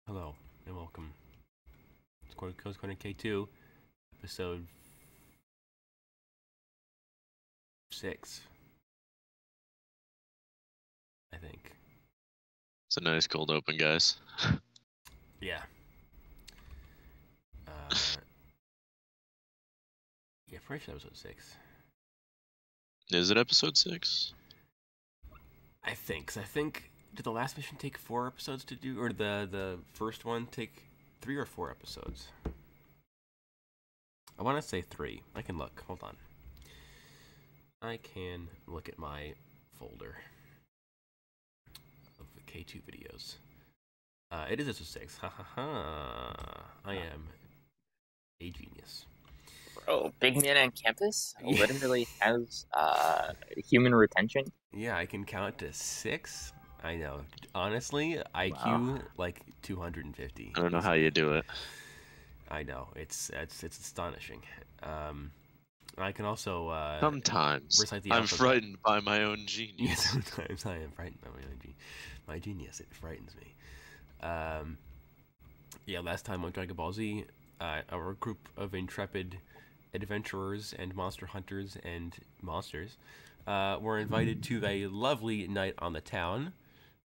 Hello and welcome. It's Korner K2, episode 6, I think. It's a nice cold open, guys. Yeah. Uh, yeah, pretty sure episode 6. Is it episode 6? I think. 'Cause I think, did the last mission take 4 episodes to do? Or the first one take 3 or 4 episodes? I want to say 3. I can look. Hold on. I can look at my folder of the K2 videos. It is episode 6. Ha ha ha. I am a genius. Bro, Big Man on Campus Yeah. literally has human retention. Yeah, I can count to 6. I know. Honestly, IQ Wow. like 250. I don't know how you do it. I know. It's astonishing. I can also Sometimes recite the I'm alphabet. frightened by my own Yeah, genius. sometimes I am frightened by my genius. It frightens me. Yeah, last time on Dragon Ball Z, our group of intrepid adventurers and monster hunters and monsters were invited to a lovely night on the town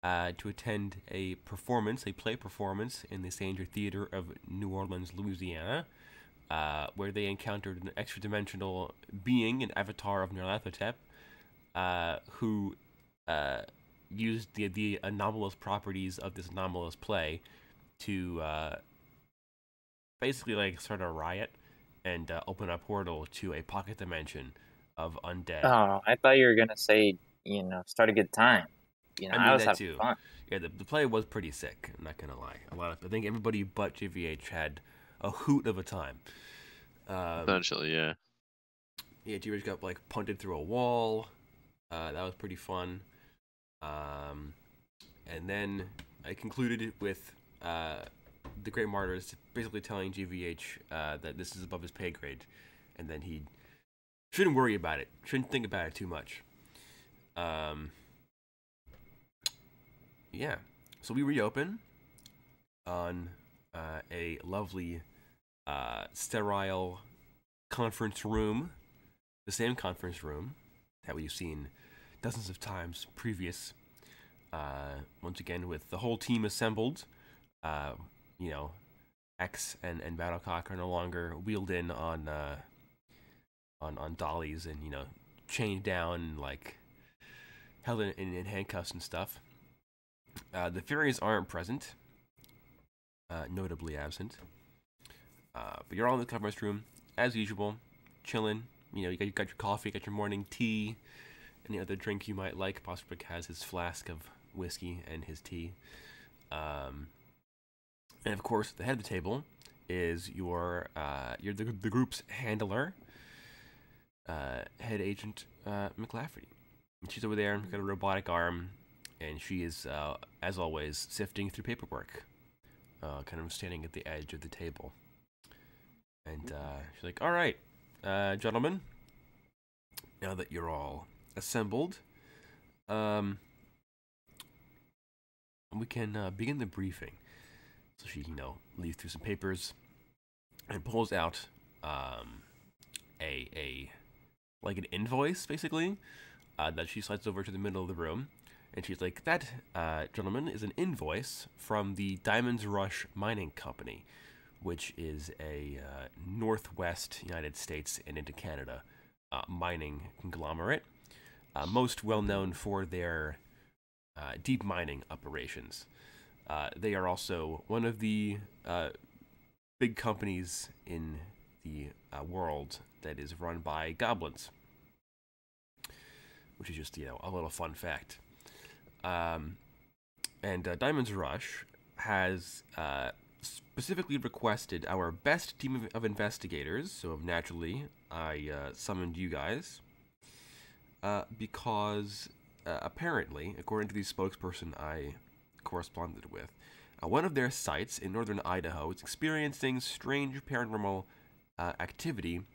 to attend a play performance in the Sanger Theater of New Orleans, Louisiana, where they encountered an extra-dimensional being, an avatar of Nyarlathotep, who used the anomalous properties of this anomalous play to basically like start a riot and open a portal to a pocket dimension of undead. Oh, I thought you were gonna say, start a good time. I I mean was that having too. fun. Yeah, the play was pretty sick. I'm not gonna lie. I think everybody but JVH had a hoot of a time. Eventually, yeah. Yeah, JVH got like punted through a wall. That was pretty fun. And then I concluded with the Great Martyrs basically telling GVH that this is above his pay grade, and then he shouldn't worry about it. Shouldn't think about it too much. Yeah. So we reopen on a lovely sterile conference room, the same conference room that we've seen dozens of times previous. Once again, with the whole team assembled, X and Battlecock are no longer wheeled in on dollies and chained down and like held in handcuffs and stuff. The Furies aren't present, notably absent. But you're all in the conference room as usual, chilling. You got your coffee, got your morning tea, any other drink you might like. Posterick has his flask of whiskey and his tea. And of course, the head of the table is you're the group's handler, head agent McLafferty. And she's over there, got a robotic arm, and she is, as always, sifting through paperwork, kind of standing at the edge of the table. And she's like, "All right, gentlemen, now that you're all assembled, we can begin the briefing." So she, leaves through some papers and pulls out a like an invoice, basically, that she slides over to the middle of the room. And she's like, "That, gentlemen, is an invoice from the Diamonds Rush Mining Company, which is a northwest United States and into Canada mining conglomerate, most well known for their deep mining operations. They are also one of the big companies in the world that is run by goblins, which is just, a little fun fact. And Diamonds Rush has specifically requested our best team of investigators, so naturally I summoned you guys, because apparently, according to the spokesperson I corresponded with, one of their sites in northern Idaho is experiencing strange paranormal activity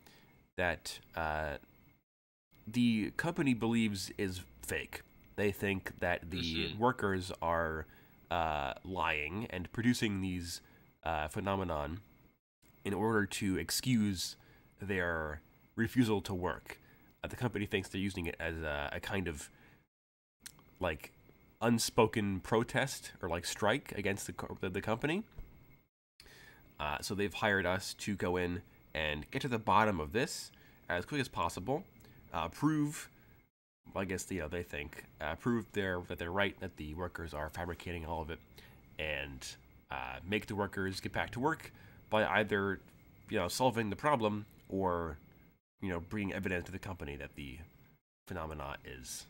that the company believes is fake. They think that the workers are lying and producing these phenomenon in order to excuse their refusal to work. The company thinks they're using it as a kind of like unspoken protest or like strike against the company. So they've hired us to go in and get to the bottom of this as quick as possible. Prove, I guess they think, prove that they're right, that the workers are fabricating all of it, and make the workers get back to work by either solving the problem or bringing evidence to the company that the phenomena is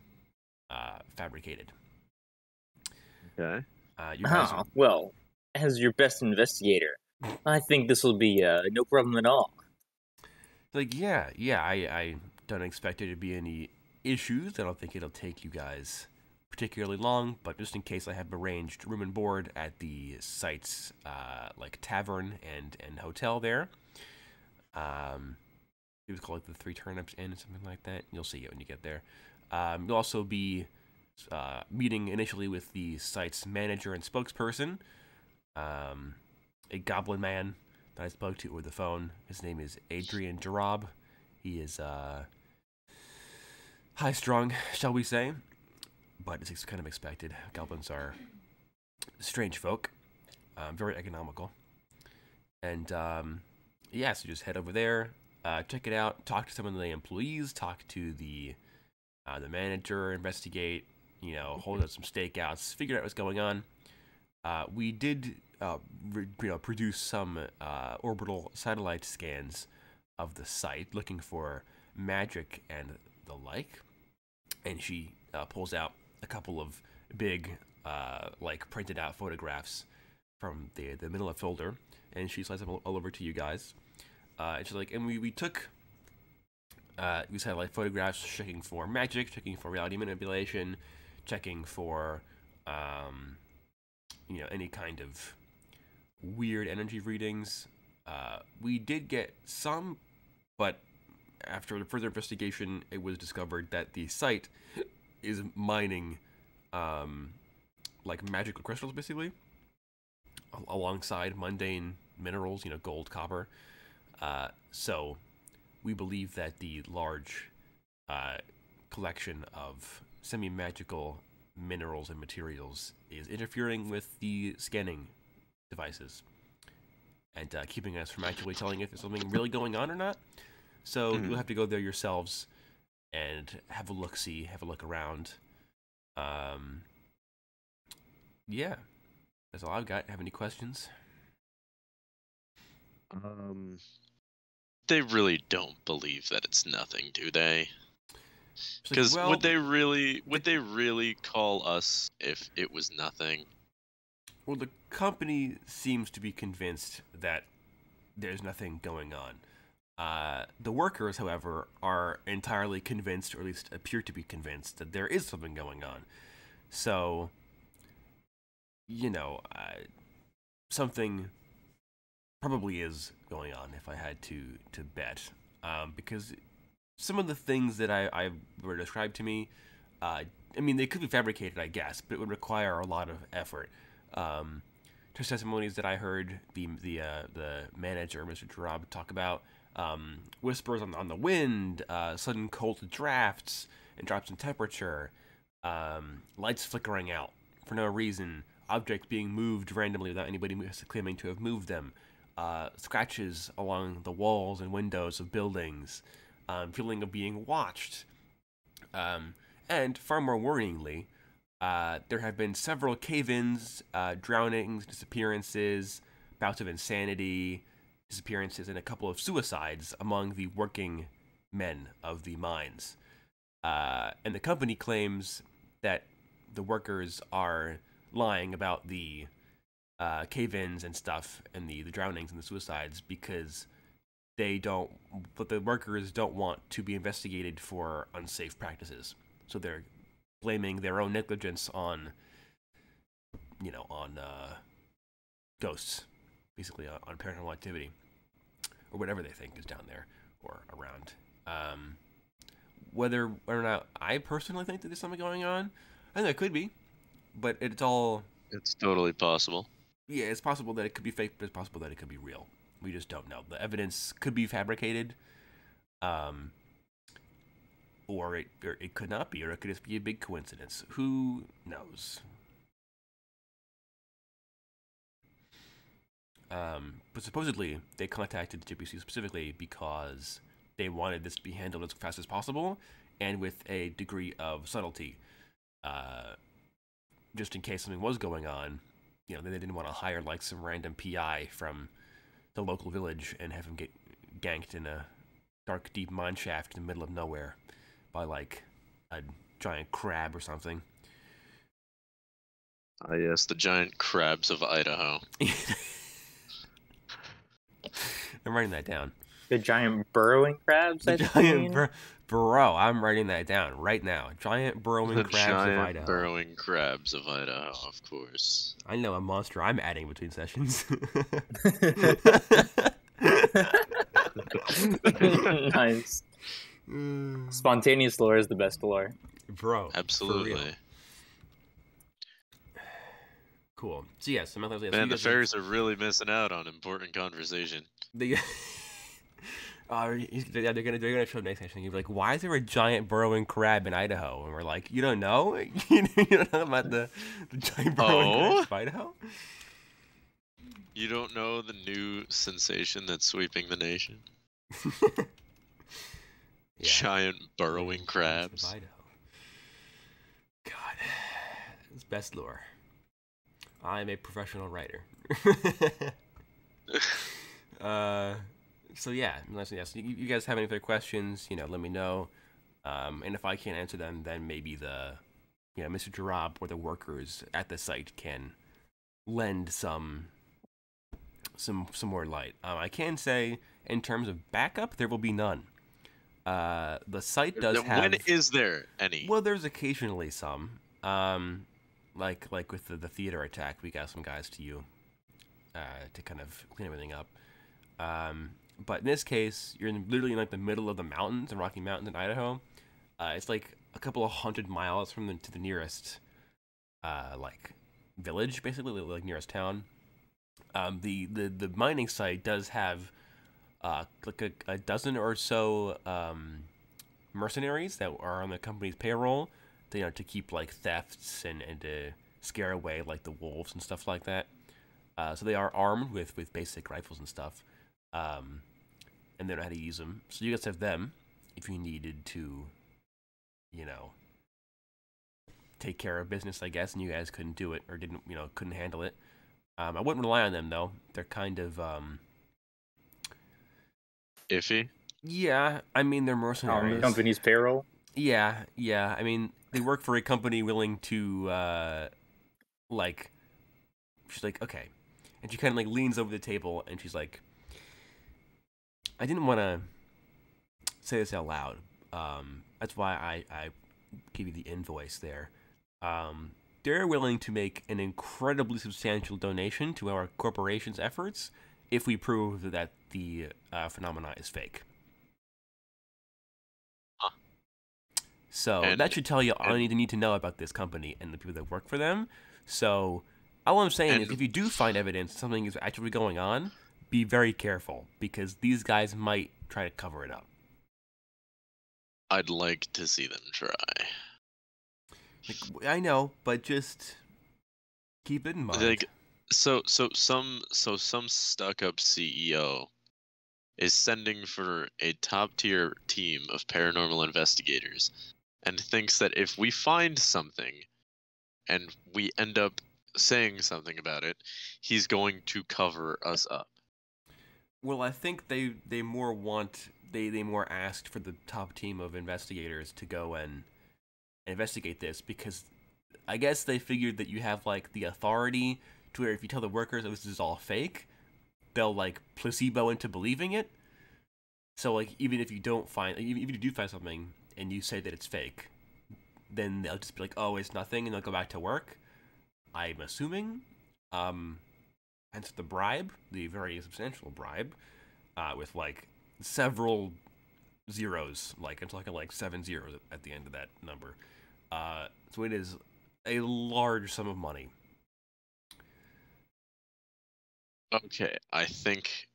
fabricated. Okay. You guys well, as your best investigator, I think this will be no problem at all. like, yeah, I don't expect there to be any issues. I don't think it'll take you guys particularly long, but just in case, I have arranged room and board at the site's like tavern and hotel there. It was called like the Three Turnips Inn or something like that. You'll see it when you get there. You'll also be meeting initially with the site's manager and spokesperson, a goblin man that I spoke to over the phone. His name is Adrian Jarab. He is high-strung, shall we say, but it's kind of expected. Goblins are strange folk, very economical. And yeah, so just head over there, check it out, talk to some of the employees, talk to the manager, investigate, hold up some stakeouts, figure out what's going on. We did produce some orbital satellite scans of the site, looking for magic and the like. And she pulls out a couple of big, like printed out photographs from the middle of the folder, and she slides them all over to you guys. And she's like, and we took these satellite photographs, checking for magic, checking for reality manipulation, checking for any kind of weird energy readings. We did get some, but after further investigation, it was discovered that the site is mining like magical crystals, basically, alongside mundane minerals, gold, copper. So we believe that the large collection of semi-magical minerals and materials is interfering with the scanning devices and keeping us from actually telling if there's something really going on or not. So you'll have to go there yourselves and have a look-see, have a look around. Yeah, that's all I've got. Have any questions? They really don't believe that it's nothing, do they? Because Well, would they really call us if it was nothing? Well, the company seems to be convinced that there's nothing going on. The workers, however, are entirely convinced, or at least appear to be convinced, that there is something going on. So, something probably is going on, if I had to bet. Because some of the things that I were described to me, they could be fabricated, I guess, but it would require a lot of effort. Testimonies that I heard the manager, Mr. Jarab, talk about, whispers on the wind, sudden cold drafts, and drops in temperature, lights flickering out for no reason, objects being moved randomly without anybody claiming to have moved them, scratches along the walls and windows of buildings, feeling of being watched, and far more worryingly, there have been several cave-ins, drownings, disappearances, bouts of insanity, disappearances, and a couple of suicides among the working men of the mines. And the company claims that the workers are lying about the cave-ins and stuff, and the drownings and the suicides, because the workers don't want to be investigated for unsafe practices. So they're blaming their own negligence on ghosts, basically on paranormal activity, or whatever they think is down there or around. Whether or not I personally think that there's something going on, I think there could be, but it's all It's totally possible. Yeah, it's possible that it could be fake, but it's possible that it could be real. We just don't know. The evidence could be fabricated, um, or it could not be, or it could just be a big coincidence. Who knows? But supposedly, they contacted the JPC specifically because they wanted this to be handled as fast as possible and with a degree of subtlety. Uh, just in case something was going on, they didn't want to hire like some random PI from the local village and have him get ganked in a dark, deep mine shaft in the middle of nowhere by like a giant crab or something. Ah, yes, the giant crabs of Idaho. I'm writing that down. The giant burrowing crabs. The giant burrow. I'm writing that down right now. Giant burrowing crabs of Idaho. Burrowing crabs of Idaho, of course. I know a monster I'm adding between sessions. Nice. Spontaneous lore is the best lore. Bro. Absolutely. Cool. So yes, man, the fairies are really missing out on important conversation. They're gonna show next session. You're like, why is there a giant burrowing crab in Idaho? And we're like, you don't know? You don't know about the giant burrowing crabs of Idaho? You don't know the new sensation that's sweeping the nation? Yeah. Giant burrowing crabs. Of Idaho. God, it's best lore. I'm a professional writer. So yeah, yes. You guys have any other questions? Let me know. And if I can't answer them, then maybe Mr. Jarab or the workers at the site can lend some more light. I can say, in terms of backup, there will be none. The site does have. When is there any? Well, there's occasionally some. Like with the theater attack, we got some guys to kind of clean everything up. But in this case, you're literally in like the middle of the mountains, the Rocky Mountains in Idaho. It's like a couple of 100 miles to the nearest like village, basically, like nearest town. The mining site does have like a dozen or so mercenaries that are on the company's payroll, to keep like thefts and to scare away like the wolves and stuff like that. So they are armed with basic rifles and stuff, and they know how to use them. So you guys have them if you needed to, take care of business, I guess, and you guys couldn't do it or couldn't handle it. I wouldn't rely on them though. They're kind of iffy. Yeah, I mean they're mercenaries. On the company's payroll. Yeah. I mean they work for a company willing to like. She's like, okay, and she kind of like leans over the table and she's like, I didn't want to say this out loud. That's why I give you the invoice there. They're willing to make an incredibly substantial donation to our corporation's efforts if we prove that the phenomena is fake. Huh. So that should tell you all you need to know about this company and the people that work for them. So all I'm saying is if you do find evidence something is actually going on, be very careful because these guys might try to cover it up. I'd like to see them try. Like, I know, but just keep it in mind. Like, so some stuck-up CEO is sending for a top-tier team of paranormal investigators and thinks that if we find something and we end up saying something about it, he's going to cover us up. Well, I think they more asked for the top team of investigators to go and investigate this because I guess they figured that you have like the authority to where if you tell the workers that this is all fake, they'll like placebo into believing it. So like even if you do find something and you say that it's fake, then they'll just be like, oh, it's nothing, and they'll go back to work. I'm assuming. Hence the bribe, the very substantial bribe, with like several zeros, like I'm talking like 7 zeros at the end of that number. So it is a large sum of money Okay, I think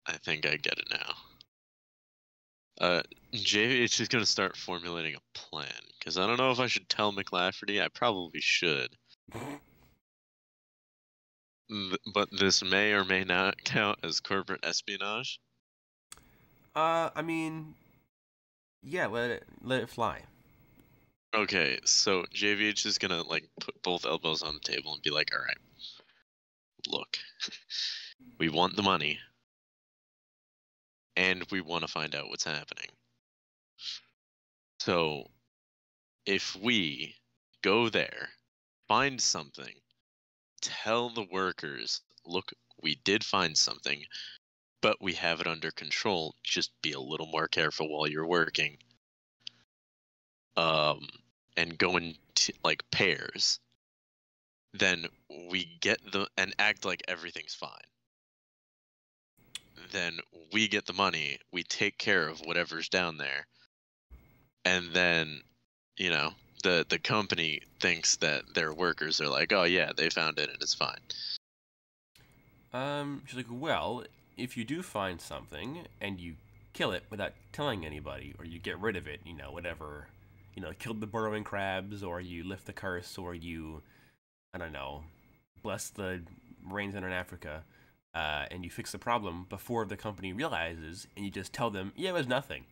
I get it now. Jay is just gonna start formulating a plan because I don't know if I should tell McLafferty. I probably should, but this may or may not count as corporate espionage. I mean, yeah, let it fly. Okay, so JVH is gonna like put both elbows on the table and be like, "All right, look, we want the money, and we want to find out what's happening. So if we go there, find something, tell the workers, look, we did find something, but we have it under control. Just be a little more careful while you're working. And go in like pairs. Then we get and act like everything's fine. Then we get the money. We take care of whatever's down there, and then, you know, the company thinks that their workers are like, oh yeah, they found it and it's fine. She's like, well, if you do find something and you kill it without telling anybody, or you get rid of it, you know, whatever, you know, killed the burrowing crabs, or you lift the curse, or you, I don't know, bless the rains in Africa, and you fix the problem before the company realizes, and you just tell them, yeah, it was nothing.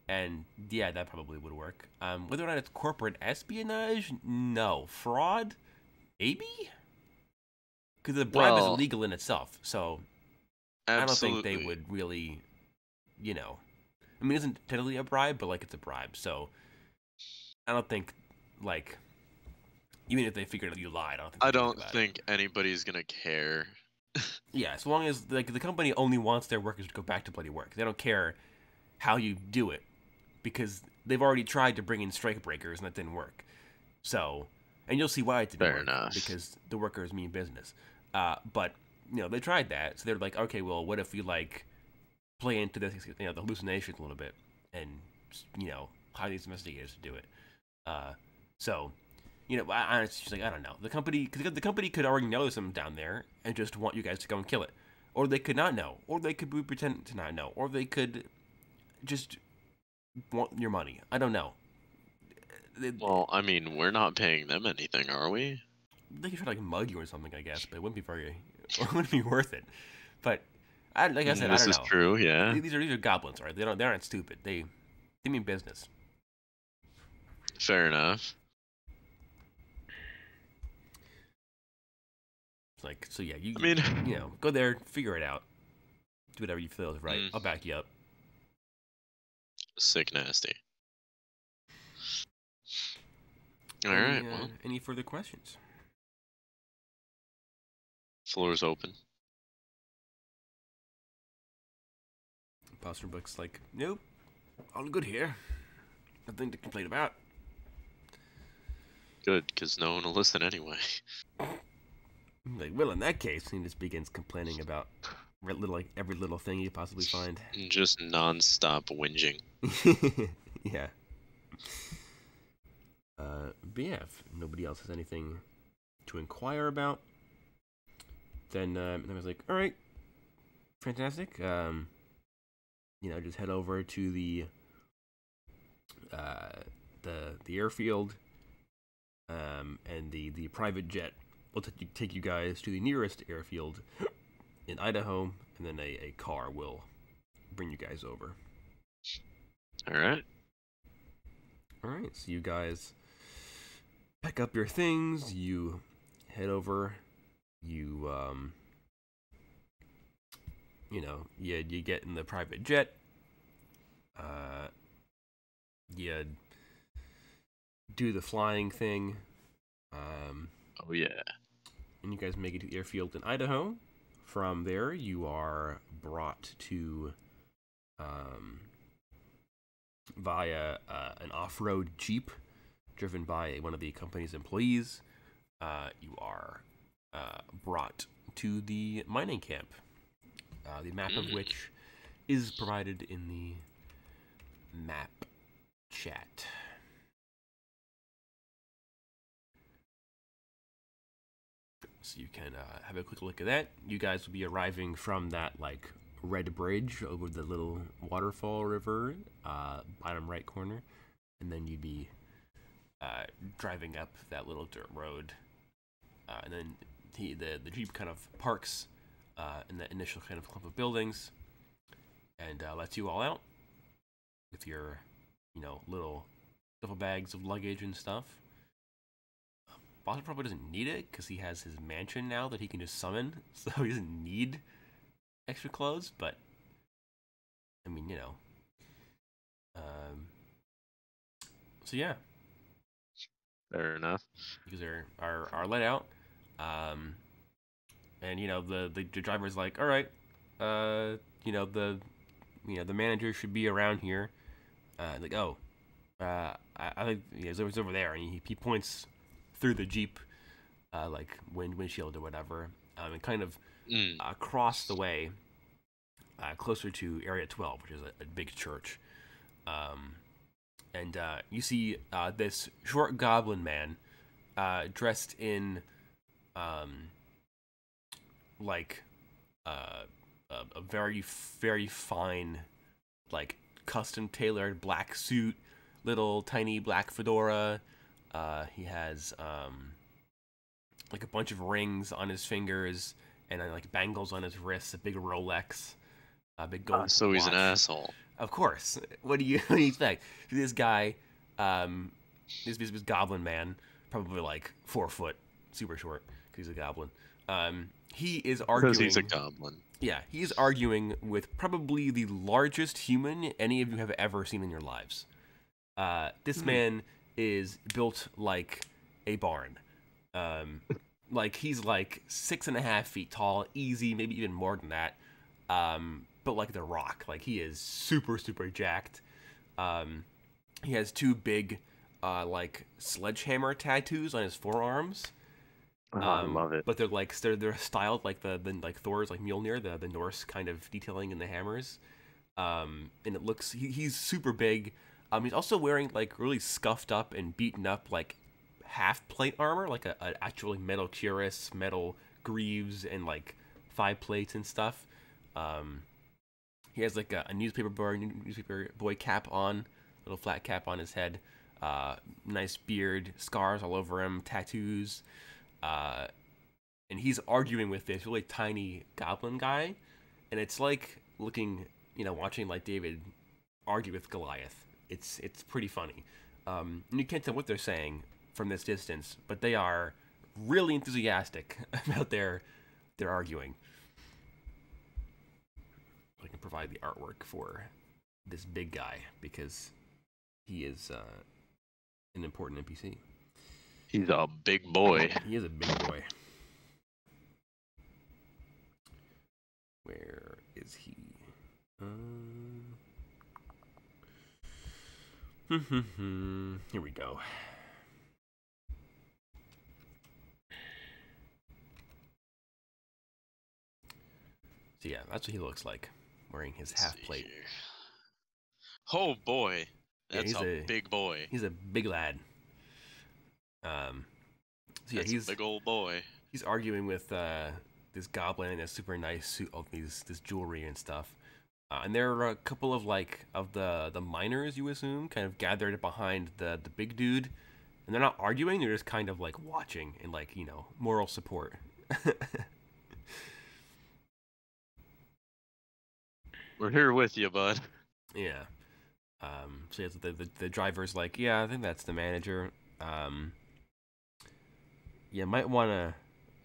And yeah, that probably would work. Whether or not it's corporate espionage, no. Fraud, maybe? Because the bribe is illegal in itself, so absolutely. I don't think they would really, you know. I mean, it isn't technically a bribe, but like it's a bribe, so I don't think, like, even if they figured out you lied, I don't think anybody's gonna care. Yeah, as long as like the company only wants their workers to go back to bloody work. They don't care how you do it, because they've already tried to bring in strike breakers and that didn't work. So, and you'll see why it didn't Fair work, enough. because the workers mean business. But you know, they tried that, so they're like, okay, well, what if we like play into this, you know, the hallucinations a little bit, and you know, hire these investigators to do it. So, you know, I she's like, I don't know, the company, because the company could already know there's something down there and just want you guys to go and kill it, or they could not know, or they could pretend to not know, or they could just want your money. I don't know. Well, I mean, we're not paying them anything, are we? They could try to like mug you or something, I guess, but it wouldn't be it wouldn't be worth it. But like I said, this I don't is know. True, yeah. These are goblins, right? They aren't stupid. They mean business. Fair enough. It's like, so yeah, you know, go there, figure it out, do whatever you feel is right. I'll back you up. Sick nasty. All right. Well, any further questions? Floor's open. Pastor Book's like, nope, all good here. Nothing to complain about. Good, because no one will listen anyway. Like, well, in that case, he just begins complaining about every little thing you possibly find. Just non-stop whinging. Yeah. But yeah, if nobody else has anything to inquire about, then I was like, all right, fantastic. You know, just head over to the airfield, and the private jet will take you guys to the nearest airfield in Idaho, and then a car will bring you guys over. All right. All right, so you guys pack up your things, you head over, you know, you get in the private jet, you do the flying thing, oh yeah, and you guys make it to the airfield in Idaho. From there, you are brought to via an off-road jeep driven by one of the company's employees. You are brought to the mining camp, the map of which is provided in the map chat. So you can have a quick look at that. You guys will be arriving from that like red bridge over the little waterfall river, bottom right corner, and then you'd be driving up that little dirt road, and then the jeep kind of parks in the initial kind of clump of buildings, and lets you all out with your, little duffel bags of luggage and stuff. Boston probably doesn't need it because he has his mansion now that he can just summon, so he doesn't need extra clothes. But I mean, so yeah, Fair enough. because they are let out, and the driver's like, all right, the manager should be around here. Like, oh, I think it's over there, and he points through the Jeep, like windshield or whatever, and kind of across the way, closer to Area 12, which is a big church. And you see this short goblin man, dressed in, like, a very, very fine, like, custom tailored black suit, little tiny black fedora. He has like a bunch of rings on his fingers and like bangles on his wrists, a big Rolex, a big gold So he's an watch. asshole. Of course. What do you expect? This guy, this goblin man, probably like 4 foot, super short because he's a goblin. He is arguing. Because he's a goblin. Yeah, he's arguing with probably the largest human any of you have ever seen in your lives. This man is built like a barn. Like he's like 6.5 feet tall, easy, maybe even more than that. But like The Rock, like he is super, super jacked. He has 2 big, like sledgehammer tattoos on his forearms. I love it. But they're styled like the like Thor's like Mjolnir, the Norse kind of detailing in the hammers. And it looks he's super big. He's also wearing like really scuffed up and beaten up like half plate armor, like a actually metal cuirass, metal greaves, and like thigh plates and stuff. He has like a newspaper boy cap on, little flat cap on his head. Nice beard, scars all over him, tattoos. And he's arguing with this really tiny goblin guy, and it's like watching like David argue with Goliath. It's pretty funny. And you can't tell what they're saying from this distance, but they are really enthusiastic about their arguing. I can provide the artwork for this big guy because he is an important NPC. He's a big boy. He is a big boy. Where is he? Here we go. So yeah, that's what he looks like, wearing his half plate. Here. Oh boy, that's Yeah, a big boy. He's a big lad. So yeah, That's a big old boy. He's arguing with this goblin in a super nice suit of this jewelry and stuff. And there are a couple of the miners, you assume, kind of gathered behind the big dude, and they're not arguing; they're just kind of like watching and like moral support. We're here with you, bud. Yeah. So yeah, the driver's like, yeah, I think that's the manager. Yeah, might want to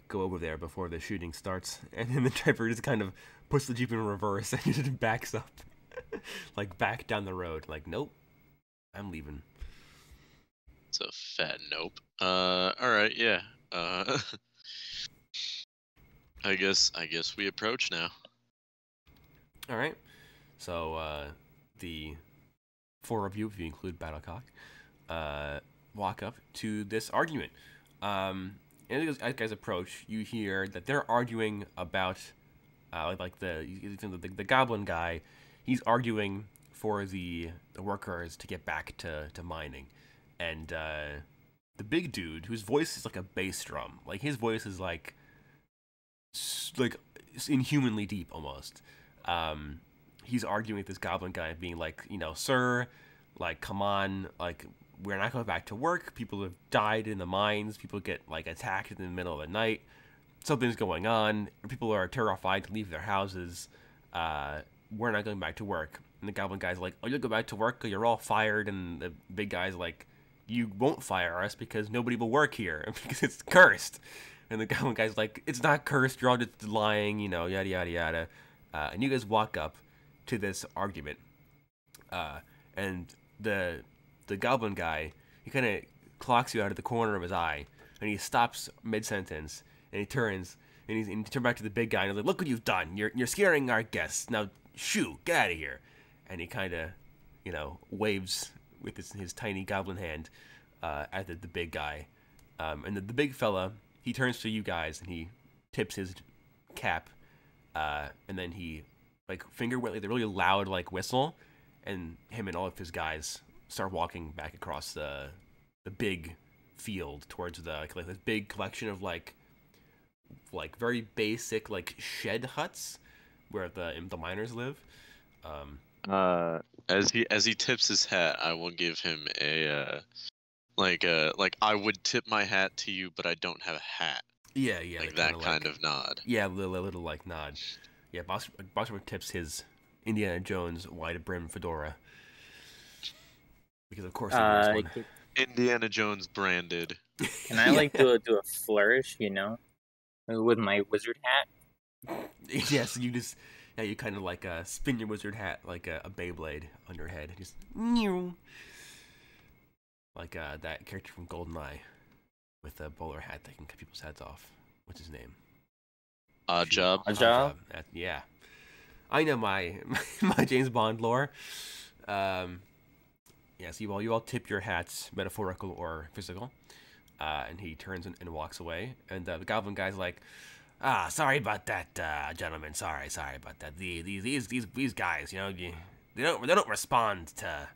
go over there before the shooting starts. And then the driver just kind of puts the Jeep in reverse and just backs up. Like, back down the road. Like, nope, I'm leaving. It's a fat nope. Alright, yeah. I guess we approach now. Alright. So, the 4 of you, if you include Battlecock, walk up to this argument. And as you guys approach, you hear that they're arguing about, the goblin guy. He's arguing for the workers to get back to mining, and the big dude whose voice is like a bass drum. Like his voice is like like inhumanly deep almost. He's arguing with this goblin guy, being like, sir, like, come on, like, we're not going back to work. People have died in the mines. People get like attacked in the middle of the night. Something's going on. People are terrified to leave their houses. We're not going back to work. And the goblin guy's like, oh, you'll go back to work? You're all fired. And the big guy's like, you won't fire us because nobody will work here because it's cursed. And the goblin guy's like, it's not cursed. You're all just lying, yada, yada, yada. And you guys walk up to this argument. And the goblin guy, he kind of clocks you out of the corner of his eye. And he stops mid-sentence. And he turns. And he turns back to the big guy. And he's like, look what you've done. You're scaring our guests. Now, shoo, get out of here. And he kind of, waves with his tiny goblin hand at the big guy. And the big fella, he turns to you guys and he tips his cap. And then he, like, finger with the really loud, like, whistle. And him and all of his guys start walking back across the big field towards the, like this big collection of, like very basic, like, shed huts where the miners live. As he tips his hat, I will give him a like I would tip my hat to you, but I don't have a hat. Yeah, like that kind of nod. Yeah, a little like nod. Yeah, Boxer tips his Indiana Jones wide brim fedora because of course he wears one. Indiana Jones branded. Can I like do a flourish, with my wizard hat? Yes, you kind of like spin your wizard hat like a Beyblade on your head, just new, like that character from GoldenEye with a bowler hat that can cut people's heads off. What's his name? Oddjob. Yeah, I know my James Bond lore. Yeah, so you all tip your hats, metaphorical or physical, and he turns and walks away. And the goblin guy's like, sorry about that, gentlemen. Sorry about that. These guys, they don't respond to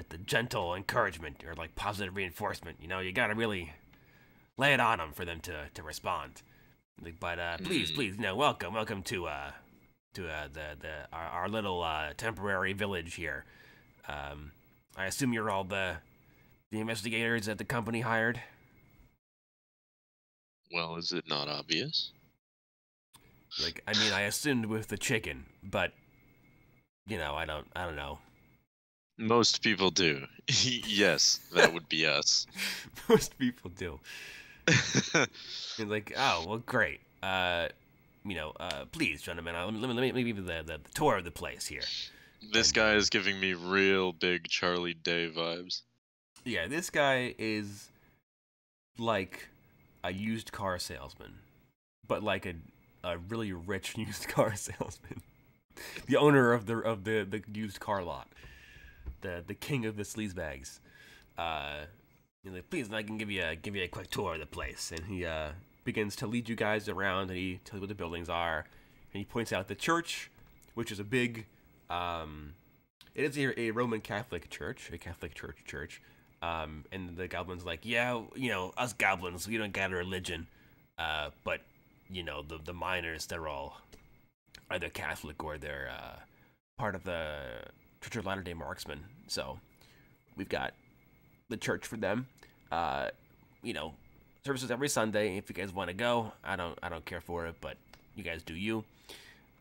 the gentle encouragement or like positive reinforcement. You gotta really lay it on them for them to respond. Like, but please, welcome to our little temporary village here. I assume you're all the investigators that the company hired. Well, is it not obvious? Like, I mean, I assumed with the chicken, but I don't know. Most people do. Yes, that would be us. Most people do. You're like, oh, well, great. Please, gentlemen, let me give you the tour of the place here. This guy is giving me real big Charlie Day vibes. Yeah, this guy is like a used car salesman, but like a really rich used car salesman. The owner of the used car lot, the king of the sleazebags. Like, please, I can give you a quick tour of the place, and he begins to lead you guys around, and he tells you what the buildings are, and he points out the church, which is a big. It is a Roman Catholic church, and the goblin's like, yeah, us goblins, we don't got a religion, but the miners, they're all either Catholic or they're part of the Church of Latter-day Marksmen, so we've got the church for them. Services every Sunday. If you guys want to go, I don't care for it, but you guys do you.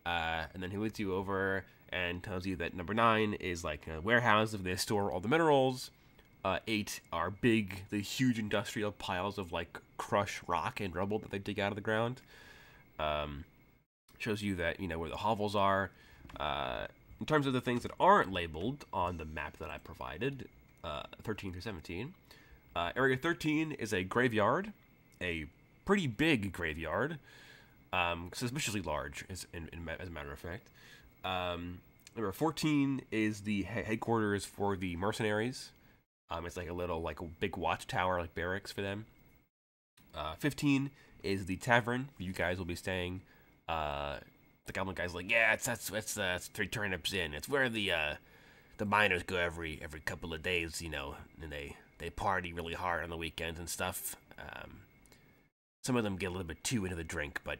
And then he leads you over and tells you that number 9 is like a warehouse of they store all the minerals. 8 are the huge industrial piles of like crushed rock and rubble that they dig out of the ground. Shows you that where the hovels are. In terms of the things that aren't labeled on the map that I provided, 13 through 17, area 13 is a graveyard, a pretty big graveyard. Suspiciously large, as a matter of fact. Number 14 is the headquarters for the mercenaries. It's like a big watchtower, like barracks for them. 15 is the tavern where you guys will be staying. The goblin guy's like, yeah, that's 3 turnips in. It's where the miners go every couple of days, and they party really hard on the weekends and stuff. Some of them get a little bit too into the drink, but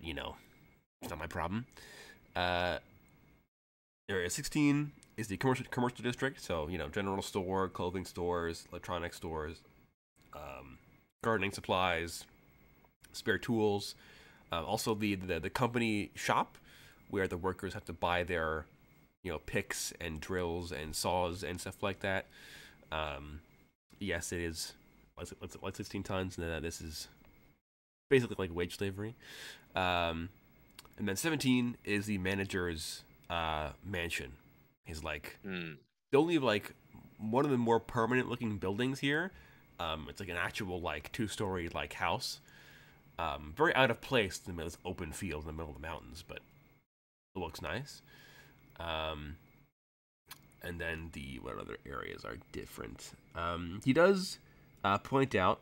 It's not my problem. Uh, Area 16 is the commercial district, so general store, clothing stores, electronic stores, um, gardening supplies, spare tools. Also, the company shop where the workers have to buy their picks and drills and saws and stuff like that. Yes, it is like 16 tons. And this is basically like wage slavery. And then 17 is the manager's mansion. He's like the only like one of the more permanent looking buildings here. It's like an actual like 2-story like house. Very out of place in the middle of this open field in the middle of the mountains, but it looks nice. And then what other areas are different? He does point out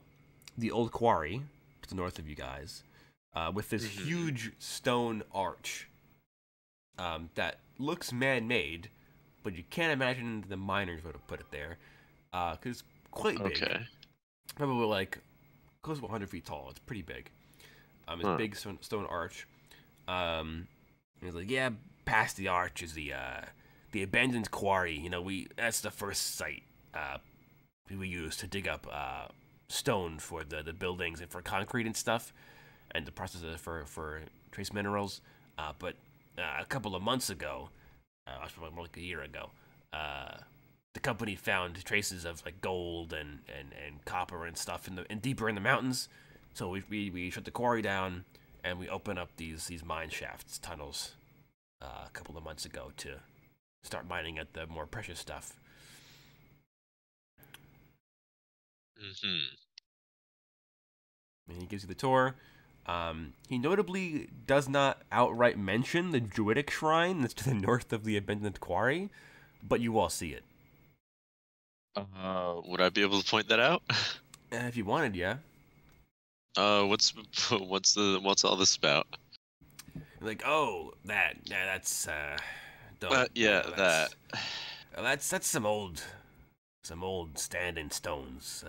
the old quarry to the north of you guys, with this huge stone arch that looks man-made, but you can't imagine the miners would have put it there, because it's quite big. Okay. Probably like close to 100 feet tall. It's pretty big. It's a big stone arch. And he's like, yeah, past the arch is the abandoned quarry. That's the first site we use to dig up stone for the buildings and for concrete and stuff, and to process it for trace minerals. But a couple of months ago, actually more like a year ago, the company found traces of like gold and copper and stuff in deeper in the mountains. So we shut the quarry down and we opened up these mine shafts, tunnels, a couple of months ago to start mining at the more precious stuff. And he gives you the tour. He notably does not outright mention the Druidic shrine that's to the north of the abandoned quarry, but you all see it. Would I be able to point that out? If you wanted, yeah. What's all this about? Like, oh, that's that's some old standing stones.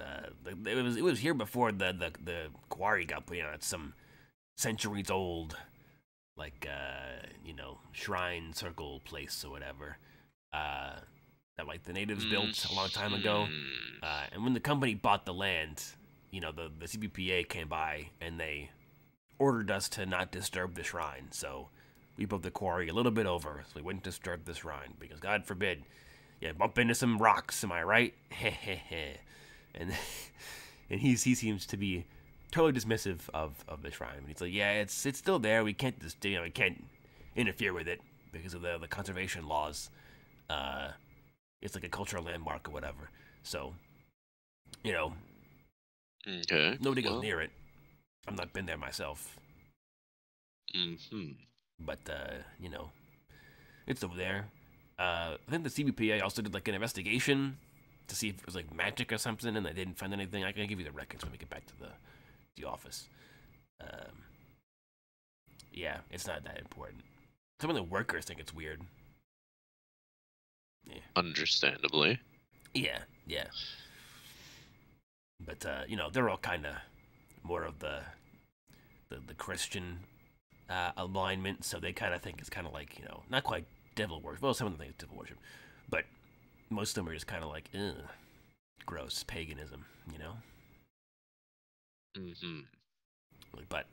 It was here before the quarry got put. It's some centuries old, like shrine circle place or whatever. That like the natives built a long time ago. And when the company bought the land, the CBPA came by and they ordered us to not disturb the shrine. So we built the quarry a little bit over, so we wouldn't disturb the shrine because God forbid, bump into some rocks. Am I right? and he seems to be totally dismissive of the shrine. And he's like, yeah, it's still there. We can't we can't interfere with it because of the conservation laws. It's like a cultural landmark or whatever. So, okay, nobody goes near it. I've not been there myself. But it's over there. I think the CBPA also did like an investigation to see if it was like magic or something, and they didn't find anything. I can give you the records when we get back to the office. Yeah, it's not that important. Some of the workers think it's weird. Yeah. Understandably. Yeah. But they're all kind of more of the Christian alignment, so they kind of think it's kind of like not quite devil worship. Well, some of them think it's devil worship, but most of them are just kind of like, ugh, gross paganism, But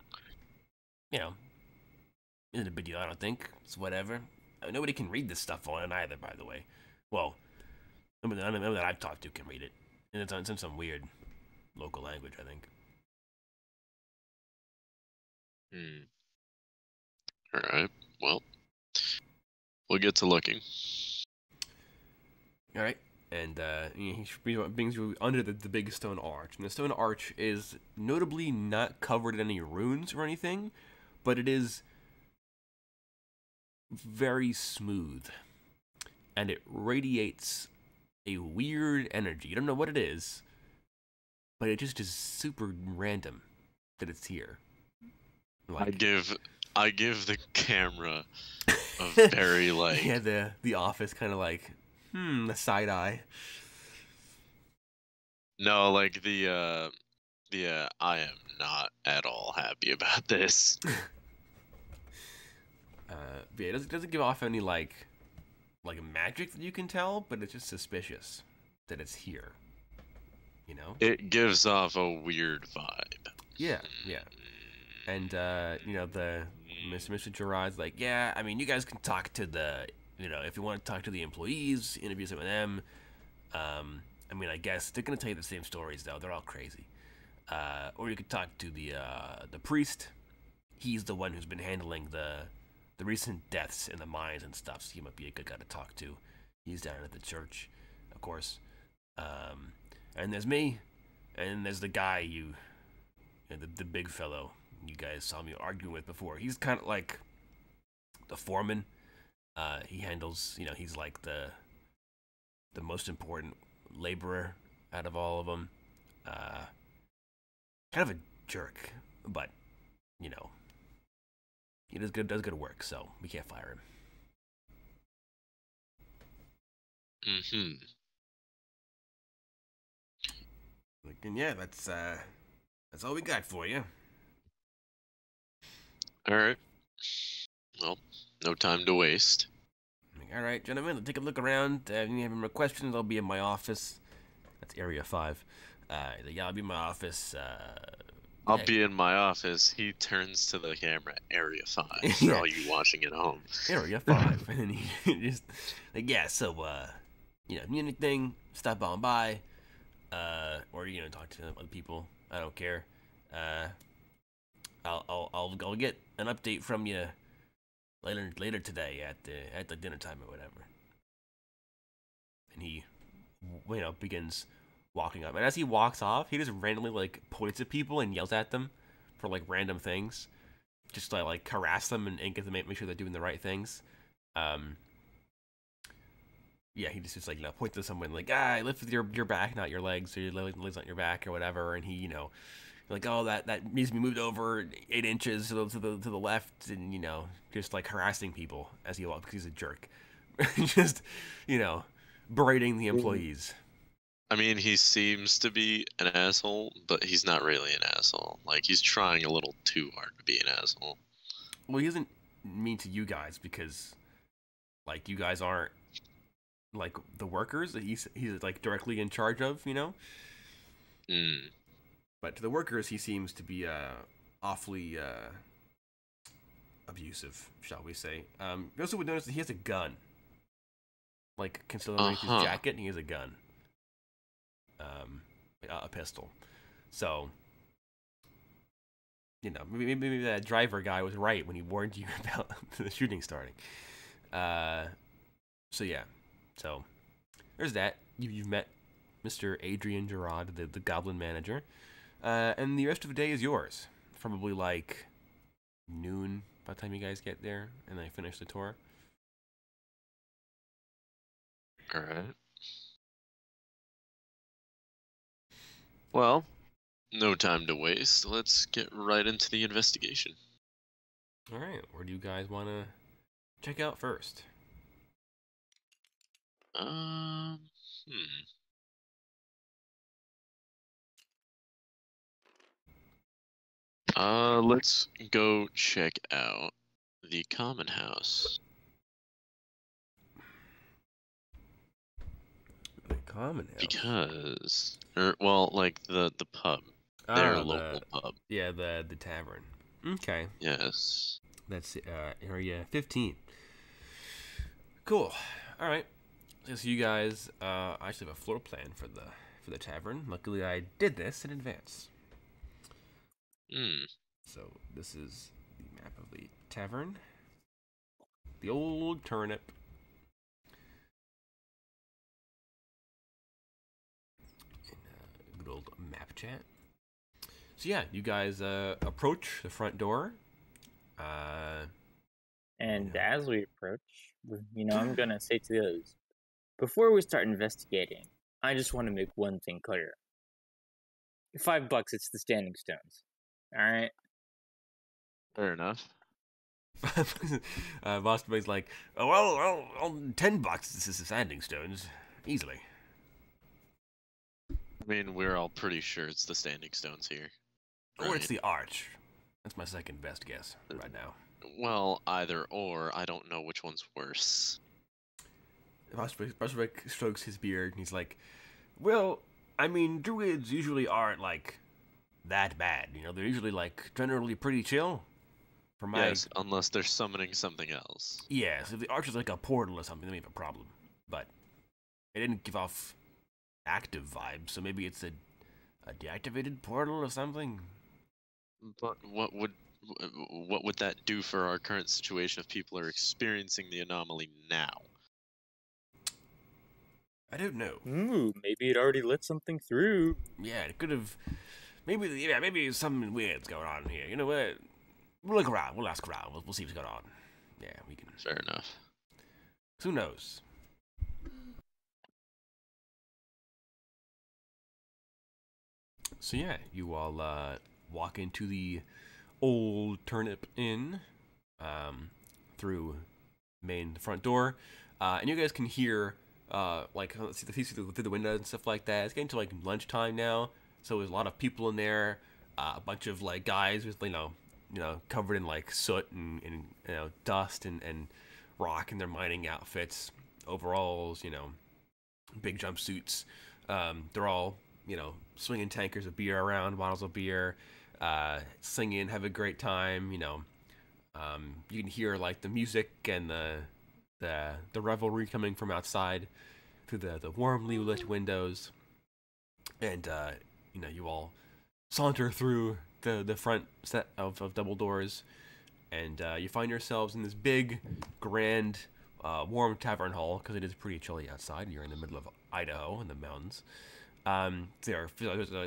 isn't a big deal. I don't think it's whatever. Nobody can read this stuff on it either, by the way. Well, nobody that I've talked to can read it, and it's in some weird local language, I think. All right. Well, we'll get to looking. All right. And he brings you under the big stone arch. And the stone arch is notably not covered in any runes or anything, but it is very smooth. And it radiates a weird energy. You don't know what it is, but it just is super random that it's here. Like, I give the camera a very like the office kind of like the side eye. No, like the I am not at all happy about this. But yeah, it doesn't give off any like magic that you can tell, but it's just suspicious that it's here. You know? It gives off a weird vibe. Yeah, yeah. And the Mr. Gerard's like, yeah, I mean, you guys can talk to the, if you want to talk to the employees, interview some of them. I mean, I guess they're gonna tell you the same stories though. They're all crazy. Or you could talk to the priest. He's the one who's been handling the recent deaths in the mines and stuff. So he might be a good guy to talk to. He's down at the church, of course. And there's me, and there's the guy the big fellow you guys saw me arguing with before. He's kind of like the foreman. He handles, he's like the most important laborer out of all of them. Kind of a jerk, but he does good work, so we can't fire him. Mm-hmm. And yeah, that's all we got for you. All right. Well, no time to waste. All right, gentlemen, let's take a look around. If you have any more questions, I'll be in my office. That's Area 5. Yeah, I'll be in my office. I'll be in my office. He turns to the camera. Area 5. For all you watching at home. Area 5. And he just like, yeah. So, if you need anything, stop on by. Or talk to other people. I don't care. I'll get an update from you later today at the dinner time or whatever. And he, begins walking up. And as he walks off, he just randomly like points at people and yells at them for like random things, just to like harass them and get them make sure they're doing the right things. Yeah, he just like points to someone like, lift with your back, not your legs, or your legs not your back or whatever. And he like, oh, that needs to be moved over 8 inches to the left, and just like harassing people as he walks because he's a jerk. Just berating the employees. I mean, he seems to be an asshole, but he's not really an asshole. Like, he's trying a little too hard to be an asshole. Well, he isn't mean to you guys because like you guys aren't like the workers that he's like directly in charge of, But to the workers, he seems to be awfully abusive, shall we say. You also would notice that he has a gun. Like, concealed underneath his jacket, he has a gun. A pistol. So, maybe that driver guy was right when he warned you about the shooting starting. So, yeah. So, there's that. You've met Mr. Adrian Gerard, the goblin manager. And the rest of the day is yours. Probably like noon by the time you guys get there and then finish the tour. All right. Well, no time to waste. Let's get right into the investigation. All right. Where do you guys want to check out first? Let's go check out the common house. The common house? Because, like the pub. Their local pub. Yeah, the tavern. Okay. Yes. That's area 15. Cool. All right. So you guys actually have a floor plan for the tavern. Luckily, I did this in advance. So this is the map of the tavern. The old turnip. In good old map chat. So yeah, you guys approach the front door. And as we approach, I'm gonna say to those, before we start investigating, I just want to make one thing clear. $5, it's the standing stones. All right. Fair enough. Boss Boy's like, oh, well, $10. This is the standing stones, easily. I mean, we're all pretty sure it's the standing stones here. Or it's the arch. That's my second best guess right now. Well, either or. I don't know which one's worse. Bushwick strokes his beard and he's like, well, I mean, druids usually aren't, like, that bad. You know, they're usually, like, generally pretty chill. For my... Yes, unless they're summoning something else. Yeah, so if the arch is like a portal or something, then we have a problem. But it didn't give off active vibes, so maybe it's a deactivated portal or something. But what would that do for our current situation if people are experiencing the anomaly now? I don't know. Ooh, maybe it already let something through. Yeah, it could have. Maybe something weird's going on here. You know what? We'll look around. We'll ask around. We'll see what's going on. Yeah, we can. Fair enough. Who knows? So yeah, you all walk into the old Turnip Inn through main front door, and you guys can hear see through the windows and stuff like that. It's getting to like lunchtime now, so there's a lot of people in there. A bunch of like guys with covered in like soot and dust and rock in their mining outfits, overalls, big jumpsuits. They're all swinging tankers of beer around, bottles of beer, singing, have a great time. You can hear like the music and the revelry coming from outside through the warmly lit windows, and you all saunter through the front set of double doors, and you find yourselves in this big, grand, warm tavern hall because it is pretty chilly outside. You're in the middle of Idaho in the mountains. There's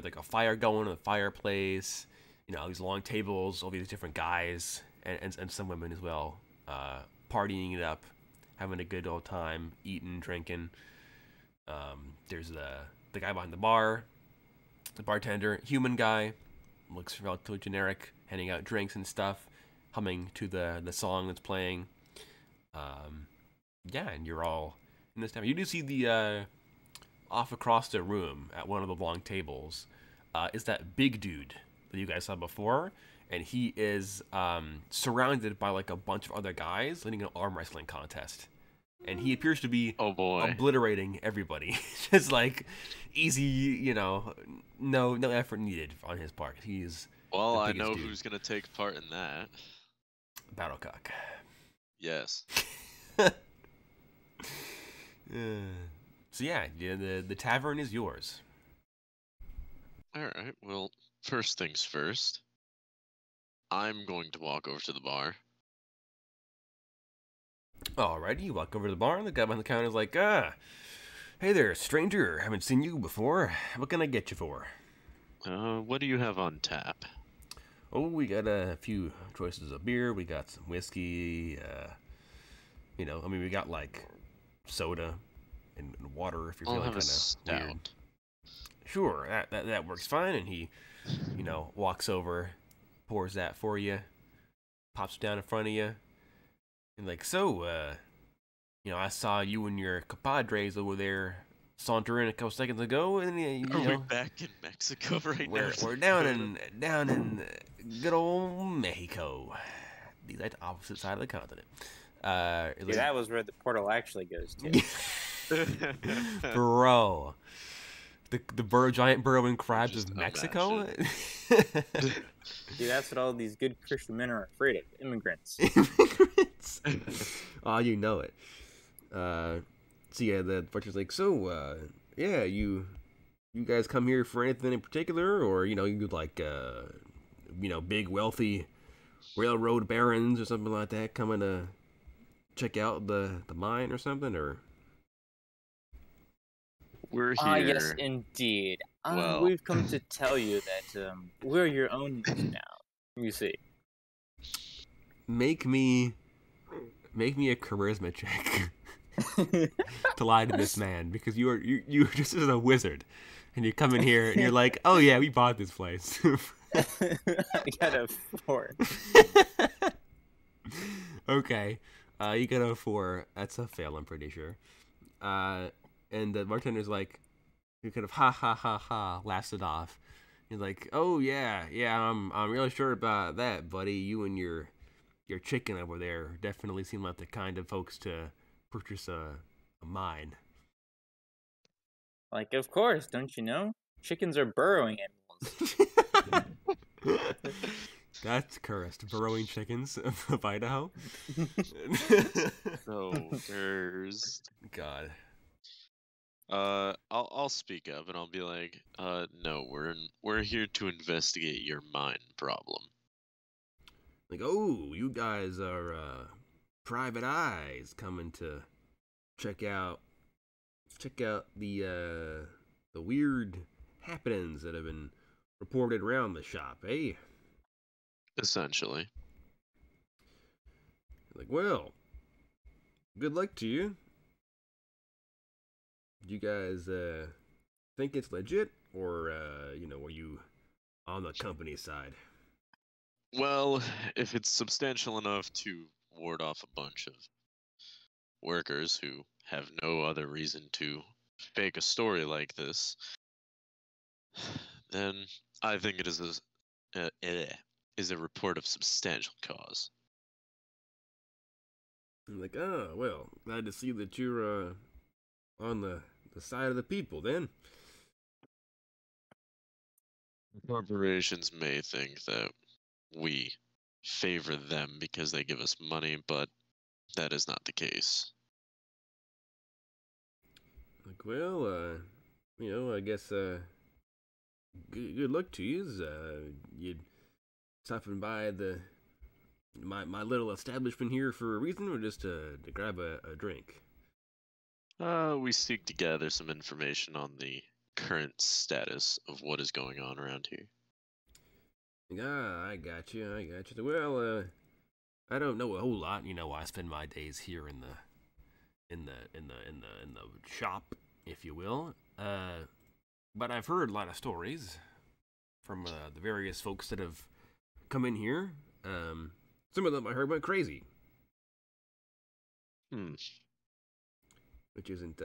like a fire going, a fireplace. These long tables, all these different guys and some women as well, partying it up, having a good old time, eating, drinking. There's the guy behind the bar, the bartender, human guy, looks relatively generic, handing out drinks and stuff, humming to the song that's playing. And you're all in this time. You do see the off across the room at one of the long tables is that big dude that you guys saw before, and he is surrounded by like a bunch of other guys leading an arm wrestling contest, and he appears to be obliterating everybody. Just like easy, no effort needed on his part. He's I know dude. Who's gonna take part in that. Battlecock. Yes. So yeah, the tavern is yours. Alright, well, first things first. I'm going to walk over to the bar. Alrighty, you walk over to the bar, and the guy behind the counter is like, hey there, stranger, haven't seen you before. What can I get you for? What do you have on tap? Oh, we got a few choices of beer, we got some whiskey, we got like soda and water if you're feeling kind of weird. Sure, that works fine. And he, walks over, pours that for you, pops it down in front of you, and like, so, I saw you and your compadres over there sauntering a couple seconds ago, and Are we back in Mexico right now? We're down in good old Mexico, the opposite side of the continent. That was where the portal actually goes to. Bro, the giant burrowing crabs of Mexico. Dude, that's what all these good Christian men are afraid of. Immigrants. Oh, you know it. So yeah, the butcher's like, so you guys come here for anything in particular, or you like big wealthy railroad barons or something like that coming to check out the mine or something, or? We're here. Yes, indeed. We've come to tell you that we're your owners now. You see. Make me a charisma check to lie to this man, because you're just as a wizard, and you come in here and you're like, oh yeah, we bought this place. I got a 4. Okay, you got a 4. That's a fail, I'm pretty sure. And the bartender's like, he kind of ha laughs it off. He's like, oh yeah, I'm really sure about that, buddy. You and your your chicken over there definitely seem like the kind of folks to purchase a mine. Like, of course, don't you know? Chickens are burrowing animals. That's cursed. Burrowing chickens of Idaho. So cursed. God. I'll speak up and I'll be like, no, we're here to investigate your mine problem. Like, oh, you guys are private eyes coming to check out the weird happenings that have been reported around the shop, eh? Essentially. Like, well, good luck to you. Do you guys think it's legit, or are you on the company side? Well, if it's substantial enough to ward off a bunch of workers who have no other reason to fake a story like this, then I think it is a report of substantial cause. I'm like, oh, well, glad to see that you're on the side of the people then. Corporations may think that we favor them because they give us money, but that is not the case. Like, well, I guess good luck to you. You'd stopping by my little establishment here for a reason, or just to grab a drink? We seek to gather some information on the current status of what is going on around here. Ah, I got you. Well, I don't know a whole lot. I spend my days here in the shop, if you will. But I've heard a lot of stories from the various folks that have come in here. Some of them I heard went crazy. Which isn't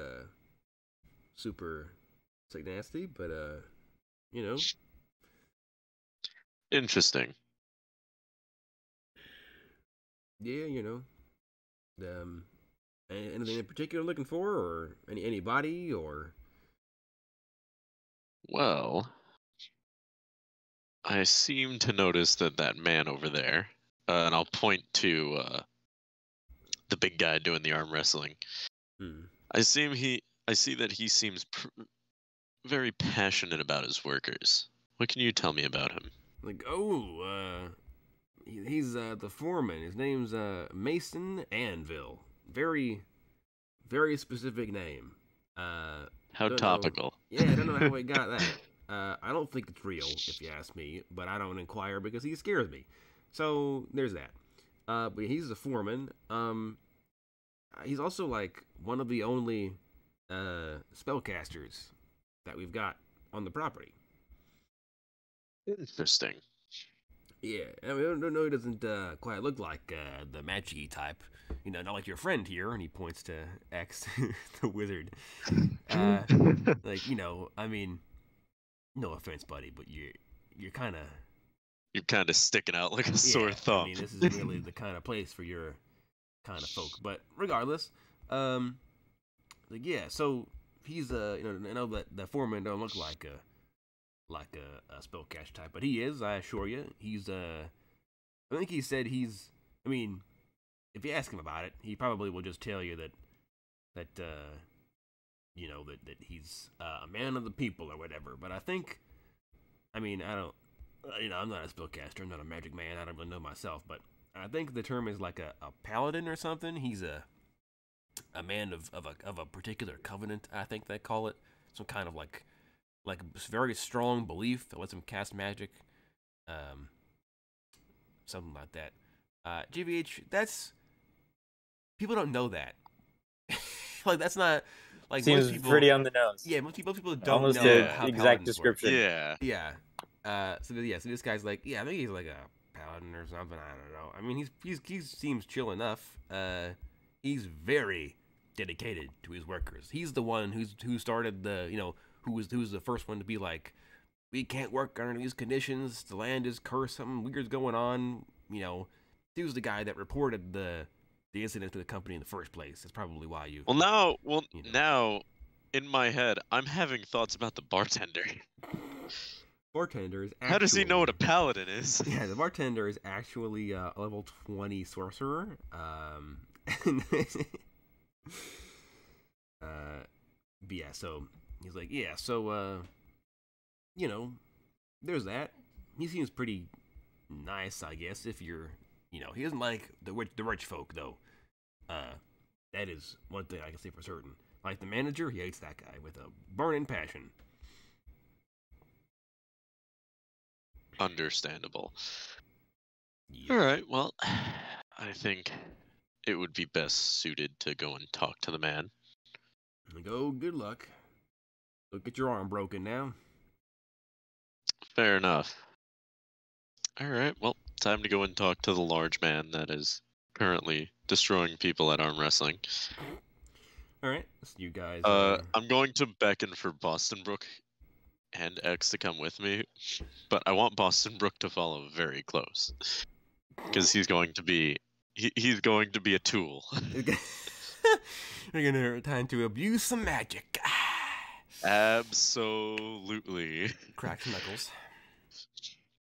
super nasty, but Interesting. yeah, anything in particular looking for, or anybody, or Well, I seem to notice that man over there, and I'll point to the big guy doing the arm wrestling. I see that he seems very passionate about his workers. What can you tell me about him? like, oh, he's the foreman. His name's Mason Anvil. Very, very specific name. How topical. Yeah, I don't know how he got that. I don't think it's real, if you ask me, but I don't inquire because he scares me. So there's that. But he's the foreman. He's also like one of the only spellcasters that we've got on the property. Interesting. Yeah, I mean, no, he doesn't quite look like the magic-y type. Not like your friend here, and he points to X, the wizard. I mean, no offense, buddy, but you're kind of... You're kind of sticking out like a sore thumb. I mean, this is really the kind of place for your kind of folk. But regardless, yeah, so he's, I know that the foreman don't look like a spellcaster type, but he is, I assure you. He's, I think he said I mean, if you ask him about it, he probably will just tell you that he's a man of the people or whatever. But I think, I mean, I don't, I'm not a spellcaster, I'm not a magic man, I don't really know myself, but I think the term is like a paladin or something. He's a man of a particular covenant, I think they call it. Some kind of like a very strong belief that lets him cast magic. Something like that. GVH, that's... People don't know that. Like, that's not... Like, seems most people, pretty on the nose. Yeah, most people don't Almost know the how exact paladins work. description. Yeah. Yeah. So this guy's like, yeah, I think he's like a paladin or something. I don't know. I mean, he seems chill enough. He's very dedicated to his workers. He's the one who started the, who was the first one to be like, we can't work under these conditions. The land is cursed. Something weird's going on. he was the guy that reported the incident to the company in the first place. That's probably why you. Well, You know. now, in my head, I'm having thoughts about the bartender. Bartender is actually. How does he know what a paladin is? Yeah, the bartender is actually a level 20 sorcerer. But yeah, so he's like, yeah, so you know, there's that. He seems pretty nice, I guess. If you're, he doesn't like the rich folk though. That is one thing I can say for certain. Like the manager, he hates that guy with a burning passion. Understandable. Yeah. All right, well, I think it would be best suited to go and talk to the man. Like, oh, good luck. Look at your arm broken now. Fair enough. All right, well, time to go and talk to the large man that is currently destroying people at arm wrestling. All right, so you guys. I'm going to beckon for Boston Brook and X to come with me, but I want Boston Brook to follow very close because he's going to be a tool. We're gonna time to abuse some magic. Absolutely. Crack knuckles.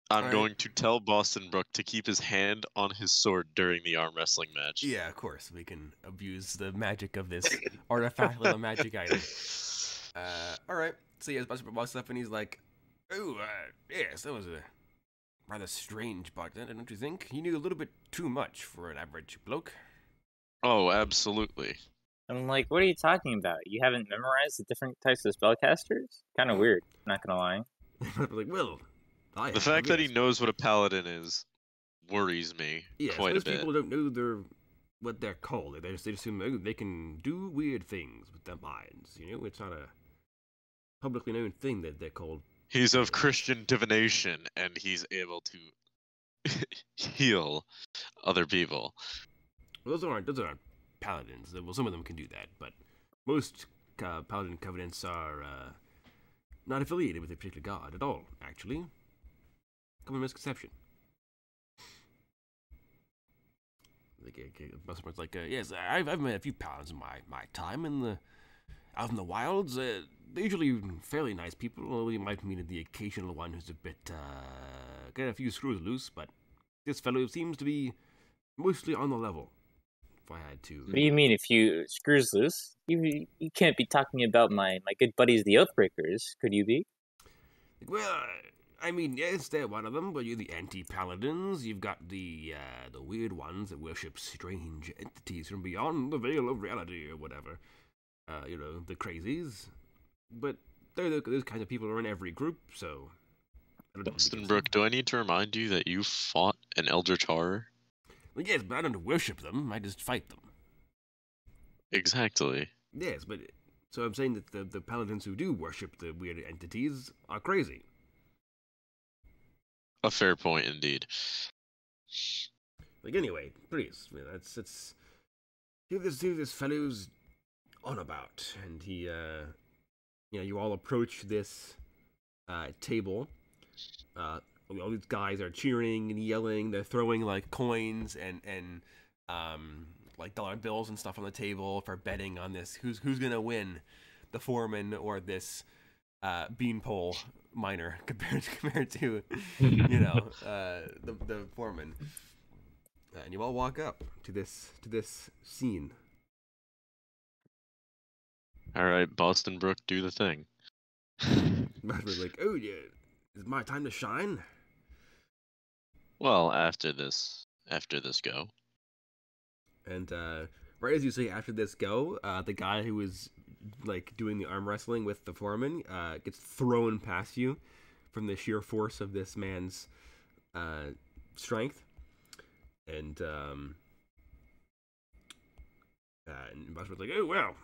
I'm going to tell Boston Brook to keep his hand on his sword during the arm wrestling match. Yeah, of course. We can abuse the magic of this artifact little magic item. Alright. So he has Boston Brook walks up and he's like, oh, yes, that was a rather strange bartender, don't you think? He knew a little bit too much for an average bloke. Oh, absolutely. I'm like, what are you talking about? You haven't memorized the different types of spellcasters? Kind of weird, not gonna lie. Like, well, the fact that he knows what a paladin is worries me quite a most bit. people don't know what they're called. They just assume they can do weird things with their minds. It's not a publicly known thing that they're called. He's of Christian divination, and he's able to heal other people. Well, those aren't paladins. Well, some of them can do that, but most paladin covenants are not affiliated with a particular god at all. Actually, common misconception. Like, yes, I've met a few paladins in my time out in the wilds. They're usually fairly nice people, although you might meet the occasional one who's a bit got a few screws loose. But this fellow seems to be mostly on the level. If I had to. What do you mean if you screws loose? You can't be talking about my good buddies the Oathbreakers, could you be? Well, I mean, yes, they're one of them, but you're the anti-paladins. You've got the weird ones that worship strange entities from beyond the veil of reality or whatever. The crazies. But those kinds of people are in every group, so. Boston Brook, do I need to remind you that you fought an Eldritch Horror? Well, yes, but I don't worship them. I just fight them. Exactly. Yes, but so I'm saying that the paladins who do worship the weird entities are crazy. A fair point, indeed. Like, anyway, please, that's who this fellow's on about, and he, you all approach this table. All these guys are cheering and yelling. They're throwing like coins and like dollar bills and stuff on the table for betting on this. Who's gonna win, the foreman or this beanpole miner compared to the foreman. And you all walk up to this scene. All right, Boston Brook, do the thing. Like, oh yeah, is my time to shine? Well, after this go. And right as you say after this go, the guy who was like doing the arm wrestling with the foreman gets thrown past you from the sheer force of this man's strength. And Buster's like, oh well,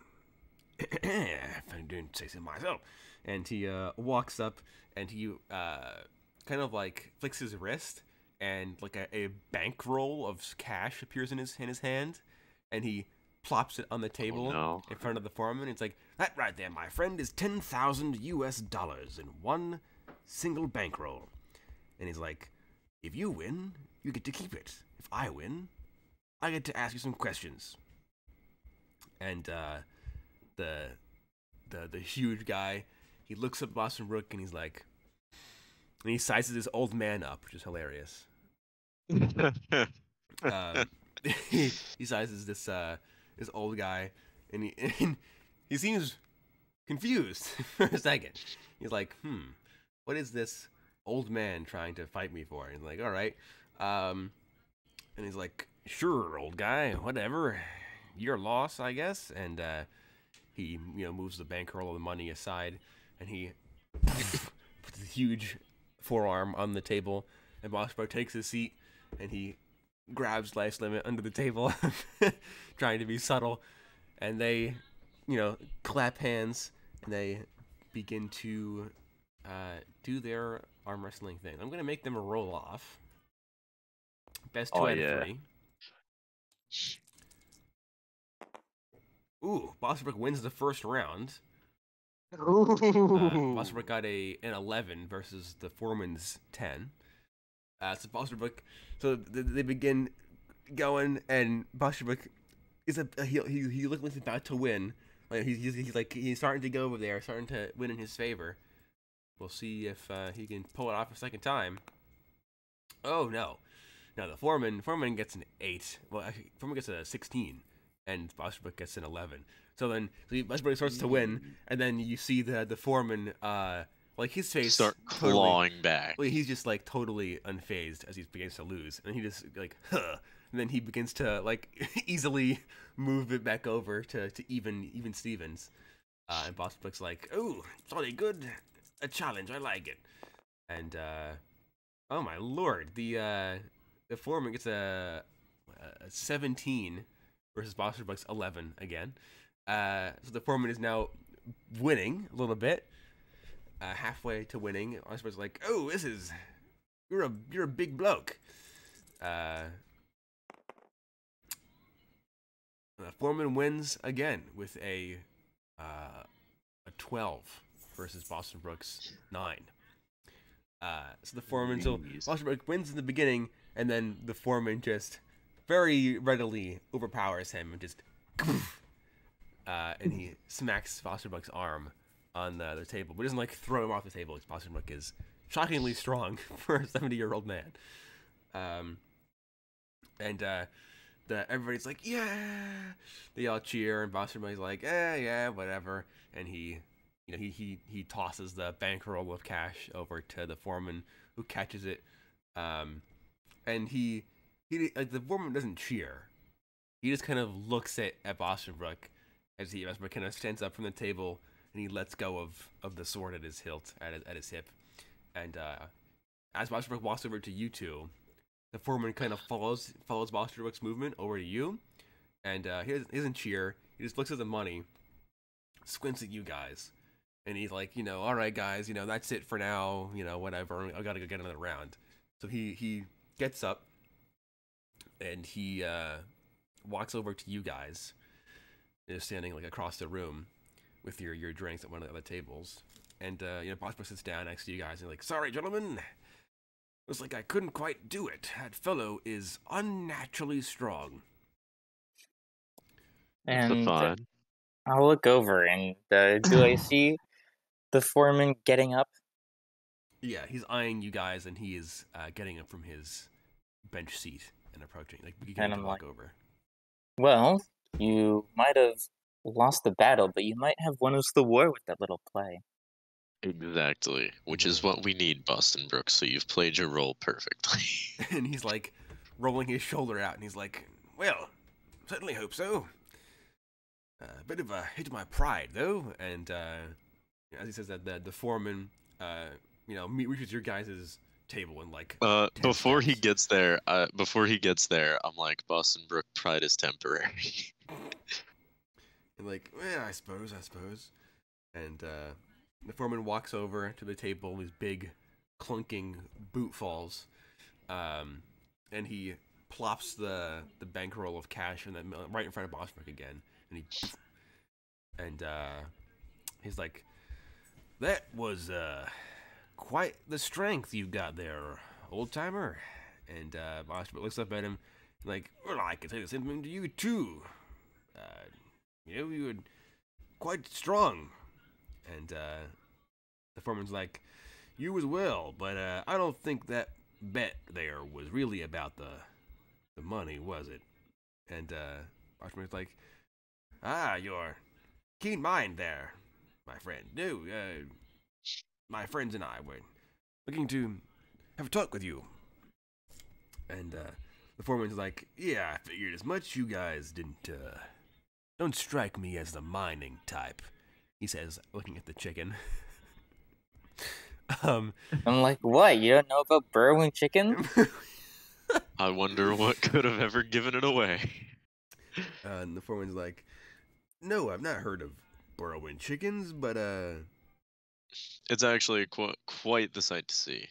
if I didn't say so myself. And he walks up and he kind of like flicks his wrist, and like a bankroll of cash appears in his hand, and he plops it on the table in front of the foreman. It's like, that right there, my friend, is $10,000 in one single bankroll. And he's like, if you win, you get to keep it. If I win, I get to ask you some questions. And the huge guy, he looks at Boston Brook and he's like, and he sizes this old man up, which is hilarious. He sizes this old guy, and he seems confused for a second. He's like, what is this old man trying to fight me for? And he's like, all right. And he's like, sure, old guy, whatever. Your loss, I guess. And he, moves the bankroll of the money aside, and he puts a huge forearm on the table, and Bossbro takes his seat, and he grabs Life's Limit under the table, trying to be subtle, and they, clap hands, and they begin to do their arm wrestling thing. I'm going to make them a roll off. Best two out of three. Ooh, Bossbrook wins the first round. Bossbrook got an 11 versus the Foreman's 10. So Bossbrook, they begin going, and Bossbrook is he looks like he's about to win. Like he's starting to go over there, starting to win in his favor. We'll see if he can pull it off a second time. Oh no! Now the Foreman gets an 8. Well, actually, Foreman gets a 16, and Bossbrook gets an 11. So Bossbrook starts to win, and then you see the Foreman, like his face start clawing back. Well, he's just like totally unfazed as he begins to lose, and he just like, huh, and then he begins to like easily move it back over to even Stevens, and Bossbrook's like, oh, jolly good, a challenge, I like it, and oh my lord, the Foreman gets a 17 versus Bossbrook's 11 again. So the Foreman is now winning a little bit, halfway to winning. Bossbrook's like, oh, you're a big bloke. The Foreman wins again with a 12 versus Bossbrook's 9. So Bossbrook wins in the beginning, and then the Foreman just very readily overpowers him and just, and he smacks Bossbrook's arm on the table, but doesn't like throw him off the table because Bossbrook is shockingly strong for a 70-year-old man. And everybody's like, yeah, they all cheer, and Bossbrook's like, yeah, whatever, and he tosses the bankroll of cash over to the Foreman, who catches it, and he like, the Foreman doesn't cheer. He just kind of looks at Bossbrook as Bossbrook kind of stands up from the table, and he lets go of the sword at his hilt, at his hip, and as Bossbrook walks over to you two, the Foreman kind of follows Bossbrook's movement over to you, and he doesn't cheer. He just looks at the money, squints at you guys. And he's like, all right, guys, that's it for now, whatever. I gotta go get another round. So he gets up, and he walks over to you guys, standing like across the room with your drinks at one of the other tables. And Bossbrook sits down next to you guys and like, sorry, gentlemen, looks like I couldn't quite do it. That fellow is unnaturally strong. And fun. I'll look over, and do I see the Foreman getting up? Yeah, he's eyeing you guys, and he is getting up from his bench seat and approaching. Like, we can walk over. Well, you might have lost the battle, but you might have won us the war with that little play. Exactly, which is what we need, Boston Brooks, so you've played your role perfectly. And he's like rolling his shoulder out, and he's like, well, certainly hope so. A bit of a hit to my pride, though, and as he says that, the Foreman, reaches your guys' table and like. Before he gets there, I'm like, Boston Brook, pride is temporary. And like, I suppose. And the Foreman walks over to the table, his big, clunking boot falls, and he plops the bankroll of cash right in front of Bossbrook again, and he's like, that was quite the strength you got there, old timer. And Barstool looks up at him, like, well, I can say the same thing to you too. You were quite strong. And the foreman's like, you as well, but I don't think that bet there was really about the money, was it? And Barstool's like, your keen mind there, my friend. No, my friends and I were looking to have a talk with you. And the foreman's like, yeah, I figured as much. You guys don't strike me as the mining type, he says, looking at the chicken. I'm like, what? You don't know about burrowing chickens? I wonder what could have ever given it away. And the foreman's like, no, I've not heard of burrowing chickens, but It's actually quite the sight to see.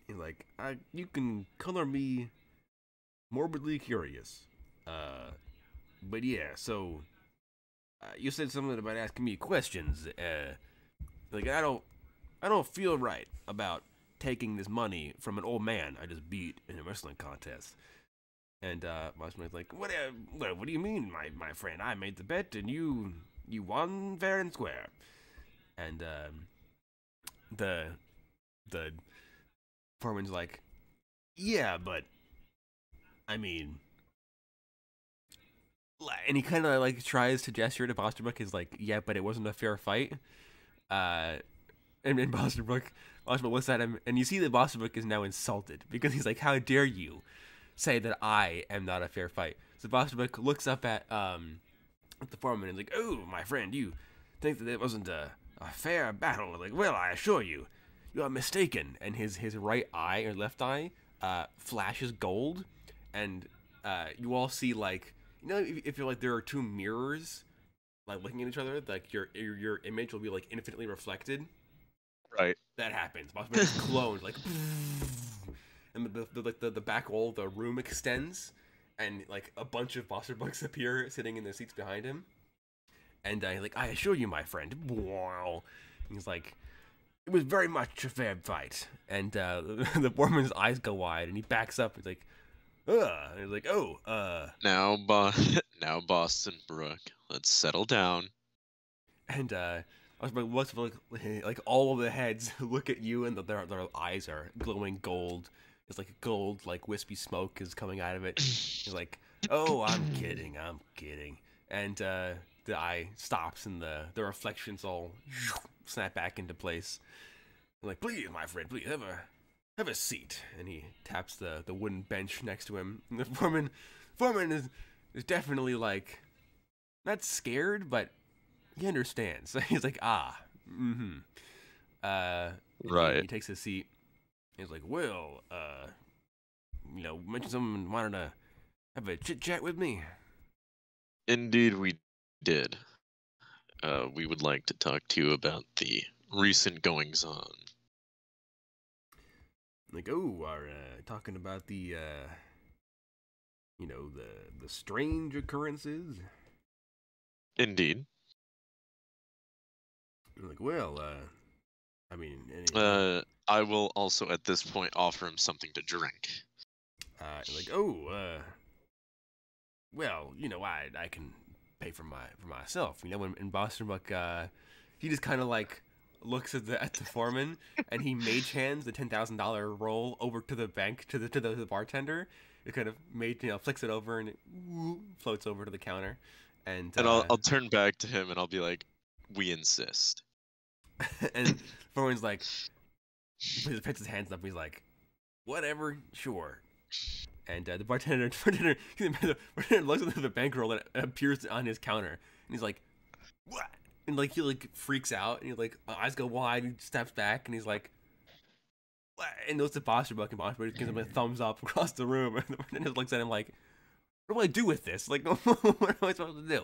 he's like, you can color me morbidly curious. But yeah, so you said something about asking me questions. Like I don't feel right about taking this money from an old man I just beat in a wrestling contest. And Marshmallow's like, what do you mean, my friend? I made the bet and you won fair and square. And the foreman's like, yeah, but I mean, and he kind of like tries to gesture to Bosterbrook. He's like, yeah, but it wasn't a fair fight. And then Bosterbrook looks at him, and you see that Bosterbrook is now insulted because he's like, how dare you say that I am not a fair fight? So Bosterbrook looks up at the foreman and is like, oh, my friend, you think that it wasn't a fair battle? Like, well, I assure you, you are mistaken. And his right eye or left eye flashes gold, and you all see, like, you know, if you're like there are two mirrors like looking at each other, like your image will be like infinitely reflected. Right. That happens. Bosterbrook is cloned, like, and the back wall of the room extends, and like a bunch of Bosterbrooks appear sitting in the seats behind him. And he's like, I assure you, my friend. Wow. He's like, it was very much a fair fight. And the foreman's eyes go wide, and he backs up. He's like, ugh. And he's like, oh, Now, now Boston Brook, let's settle down. And looks like all of the heads look at you, and their eyes are glowing gold. It's like gold, like wispy smoke is coming out of it. He's like, oh, I'm kidding. And the eye stops, and the reflections all snap back into place. I'm like, please, my friend, please have a seat. And he taps the wooden bench next to him. And the foreman is definitely like not scared, but he understands. He's like, Right. He takes a seat. He's like, well, mentioned someone wanted to have a chit chat with me. Indeed, we did. We would like to talk to you about the recent goings on. Like, oh, are talking about the the strange occurrences. Indeed. I'm like, well, I mean, I will also at this point offer him something to drink. like, oh, well, I can pay for myself. When in Bosterbrook, he just kind of like looks at the foreman, and he mage hands the $10,000 roll over to the bank to the bartender. It kind of flicks it over, and it floats over to the counter. And I'll turn back to him and I'll be like, we insist. And foreman's like, he puts his hands up. And he's like, whatever, sure. And the bartender looks at the bankroll that appears on his counter, and he's like, what? And like he like freaks out, and he like eyes go wide, and he steps back, and he's like, what? And goes to Bosterbrook, and Bosterbrook gives him a thumbs up across the room, and the bartender looks at him like, what do I do with this? Like, what am I supposed to do?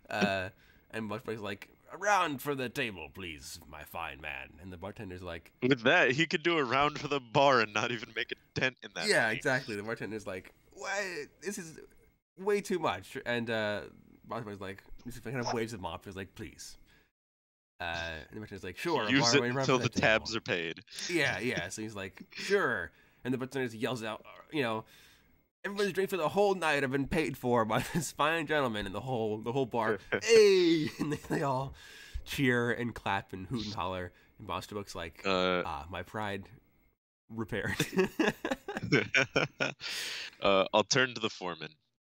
And Bosterbrook's like, around for the table, please, my fine man. And the bartender's like, with that, he could do a round for the bar and not even make a dent in that. Yeah, exactly. The bartender's like, what? This is way too much. And bartender's like, he kind of waves him off. He's like, please. And the bartender's like, sure. Use it until the tabs are paid. Yeah. So he's like, sure. and the bartender just yells out, everybody's drink for the whole night have been paid for by this fine gentleman, and the whole bar, hey, and they all cheer and clap and hoot and holler, and Bostock's like, my pride repaired. I'll turn to the foreman,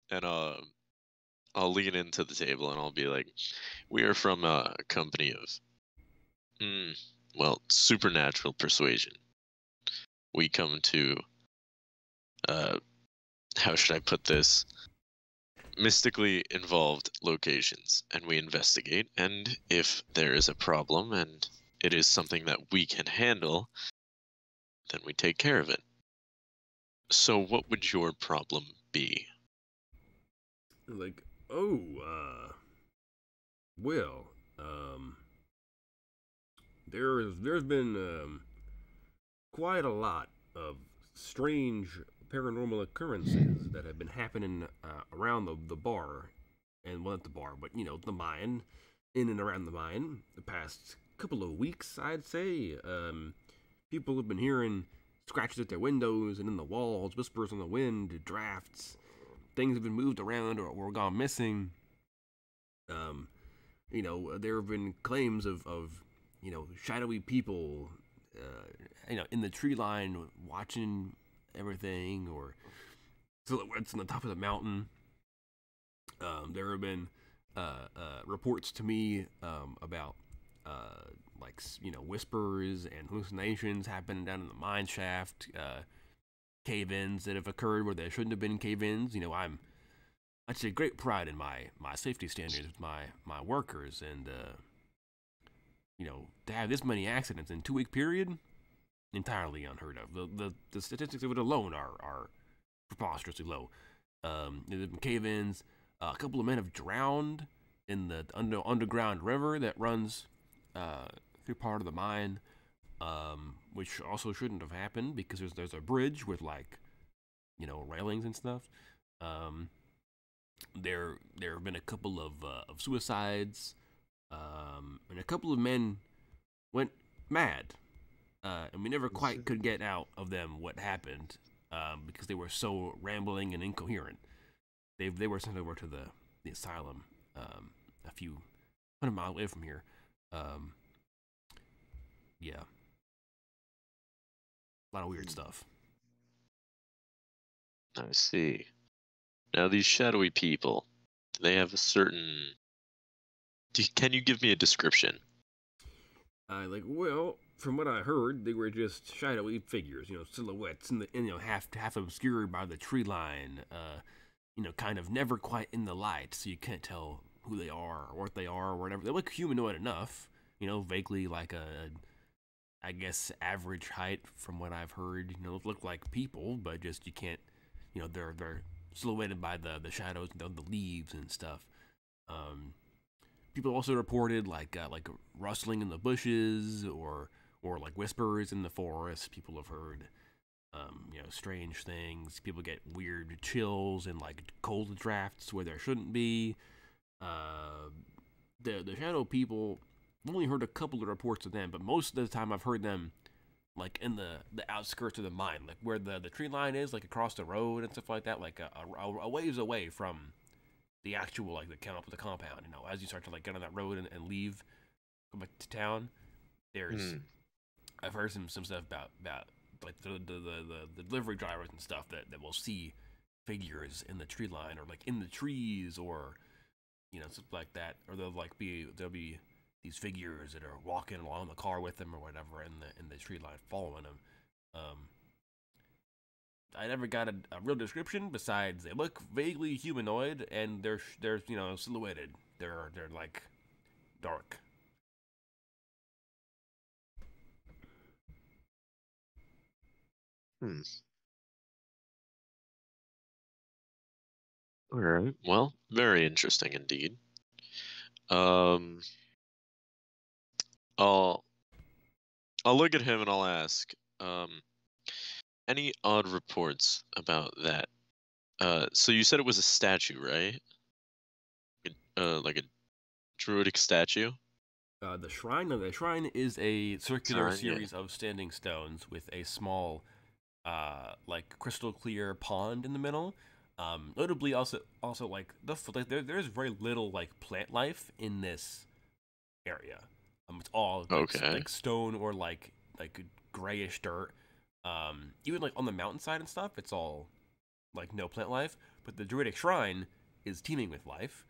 and I'll lean into the table, and I'll be like, "We are from a company of, supernatural persuasion. We come to, how should I put this? Mystically involved locations, and we investigate, and if there is a problem and it is something that we can handle, then we take care of it. So what would your problem be?" Like, there's been quite a lot of strange paranormal occurrences that have been happening around the bar, and well, not the bar, but the mine, in and around the mine, the past couple of weeks, I'd say. People have been hearing scratches at their windows and in the walls, whispers on the wind, drafts. Things have been moved around or gone missing. There have been claims of shadowy people, in the tree line watching everything, or silhouettes on the top of the mountain. There have been reports to me about whispers and hallucinations happening down in the mine shaft, cave-ins that have occurred where there shouldn't have been cave-ins. I take great pride in my safety standards with my workers, and to have this many accidents in a 2-week period, entirely unheard of. The statistics of it alone are preposterously low. There's been cave-ins. A couple of men have drowned in the underground river that runs through part of the mine, which also shouldn't have happened because there's a bridge with railings and stuff. There have been a couple of suicides, and a couple of men went mad, and we never quite could get out of them what happened, because they were so rambling and incoherent. They were sent over to the asylum, a few 100 miles away from here. Yeah, a lot of weird stuff. I see. Now, these shadowy people, do they have a certain... Can you give me a description? From what I heard, they were just shadowy figures, silhouettes, and half obscured by the tree line, kind of never quite in the light, so you can't tell who they are or what they are or whatever. They look humanoid enough, vaguely like I guess, average height from what I've heard. Look like people, but just you can't, they're silhouetted by the shadows, the leaves and stuff. People also reported like rustling in the bushes or like whispers in the forest. People have heard, strange things. People get weird chills and like cold drafts where there shouldn't be. The shadow people, I've only heard a couple of reports of them, but most of the time I've heard them like in the outskirts of the mine, like where the tree line is, like across the road and stuff like that, like a ways away from the actual the compound. As you start to get on that road and leave, go back to town, there's I've heard some stuff about like the delivery drivers and stuff that will see figures in the tree line or like in the trees or stuff like that, or there'll be these figures that are walking along the car with them or whatever in the tree line following them. I never got a real description besides they look vaguely humanoid and they're silhouetted. They're like dark. All right. Well, very interesting indeed. I'll look at him and I'll ask, any odd reports about that? So you said it was a statue, right? Like a druidic statue? The shrine is a circular Shrine, yeah. series of standing stones with a small like crystal clear pond in the middle. Notably, also like there's very little like plant life in this area. It's all Okay. like stone or like grayish dirt. Even like on the mountainside and stuff, it's all like no plant life. But the Druidic Shrine is teeming with life,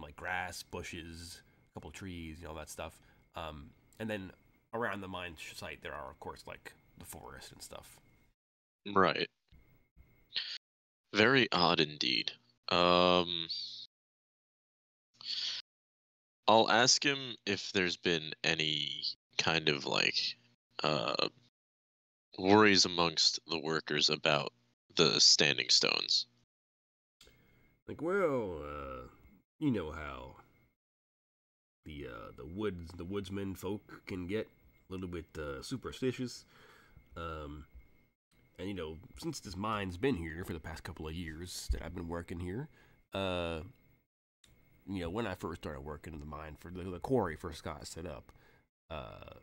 like grass, bushes, a couple trees, all that stuff. And then around the mine site, there are of course like the forest and stuff. Right. Very odd indeed. Um, I'll ask him if there's been any kind of like uh worries amongst the workers about the standing stones. Like, well, you know how the woodsmen folk can get a little bit superstitious. Um, and since this mine's been here for the past couple of years that I've been working here, uh, when I first started working in the mine for the quarry first got set up, uh,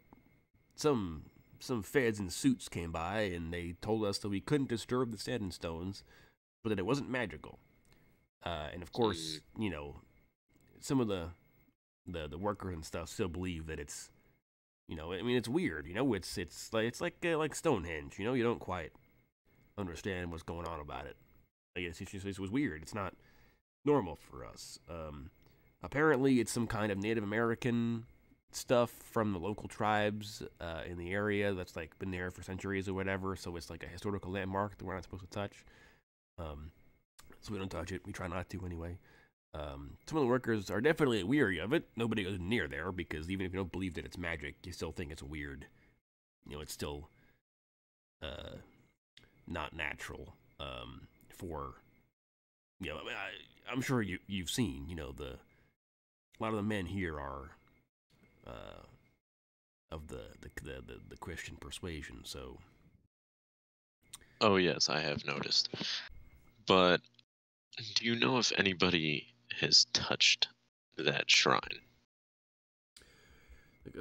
some some feds in suits came by and they told us that we couldn't disturb the standing stones, but that it wasn't magical. And of Hmm. course, some of the workers and stuff still believe that it's I mean it's weird. It's like Stonehenge. You don't quite understand what's going on about it. Like it was weird. It's not normal for us. Apparently, it's some kind of Native American stuff from the local tribes in the area that's like been there for centuries or whatever. So it's like a historical landmark that we're not supposed to touch. Um, so we don't touch it. We try not to anyway. Some of the workers are definitely weary of it. Nobody goes near there because even if you don't believe that it's magic, you still think it's weird. It's still uh, not natural for I mean, I'm sure you've seen a lot of the men here are uh, of the Christian persuasion. So Oh yes, I have noticed. But do you know if anybody has touched that shrine? like,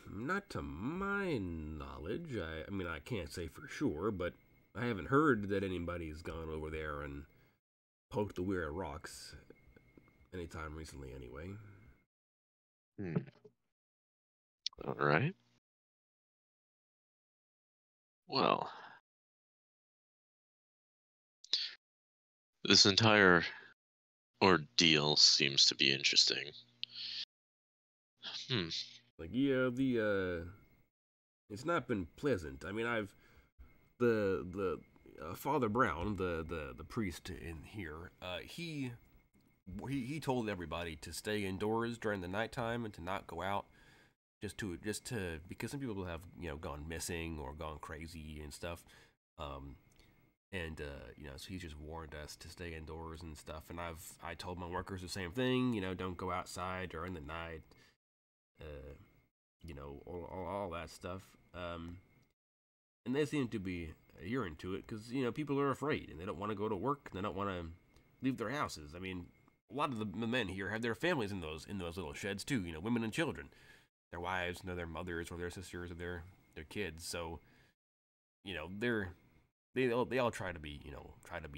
not to my knowledge. I mean I can't say for sure, but I haven't heard that anybody's gone over there and poked the weird rocks anytime recently. Anyway, Hmm. All right. Well, this entire ordeal seems to be interesting. Hmm. like yeah, the it's not been pleasant. I mean I've the Father Brown, the priest in here, he told everybody to stay indoors during the nighttime and to not go out, just to because some people have gone missing or gone crazy and stuff, um, and so he's just warned us to stay indoors and stuff. And I told my workers the same thing, don't go outside during the night, uh, all that stuff. And they seem to be adhering to it because people are afraid and they don't want to go to work. And they don't want to leave their houses. I mean, a lot of the men here have their families in those little sheds too. Women and children, their wives, their mothers or their sisters or their kids. So they all try to be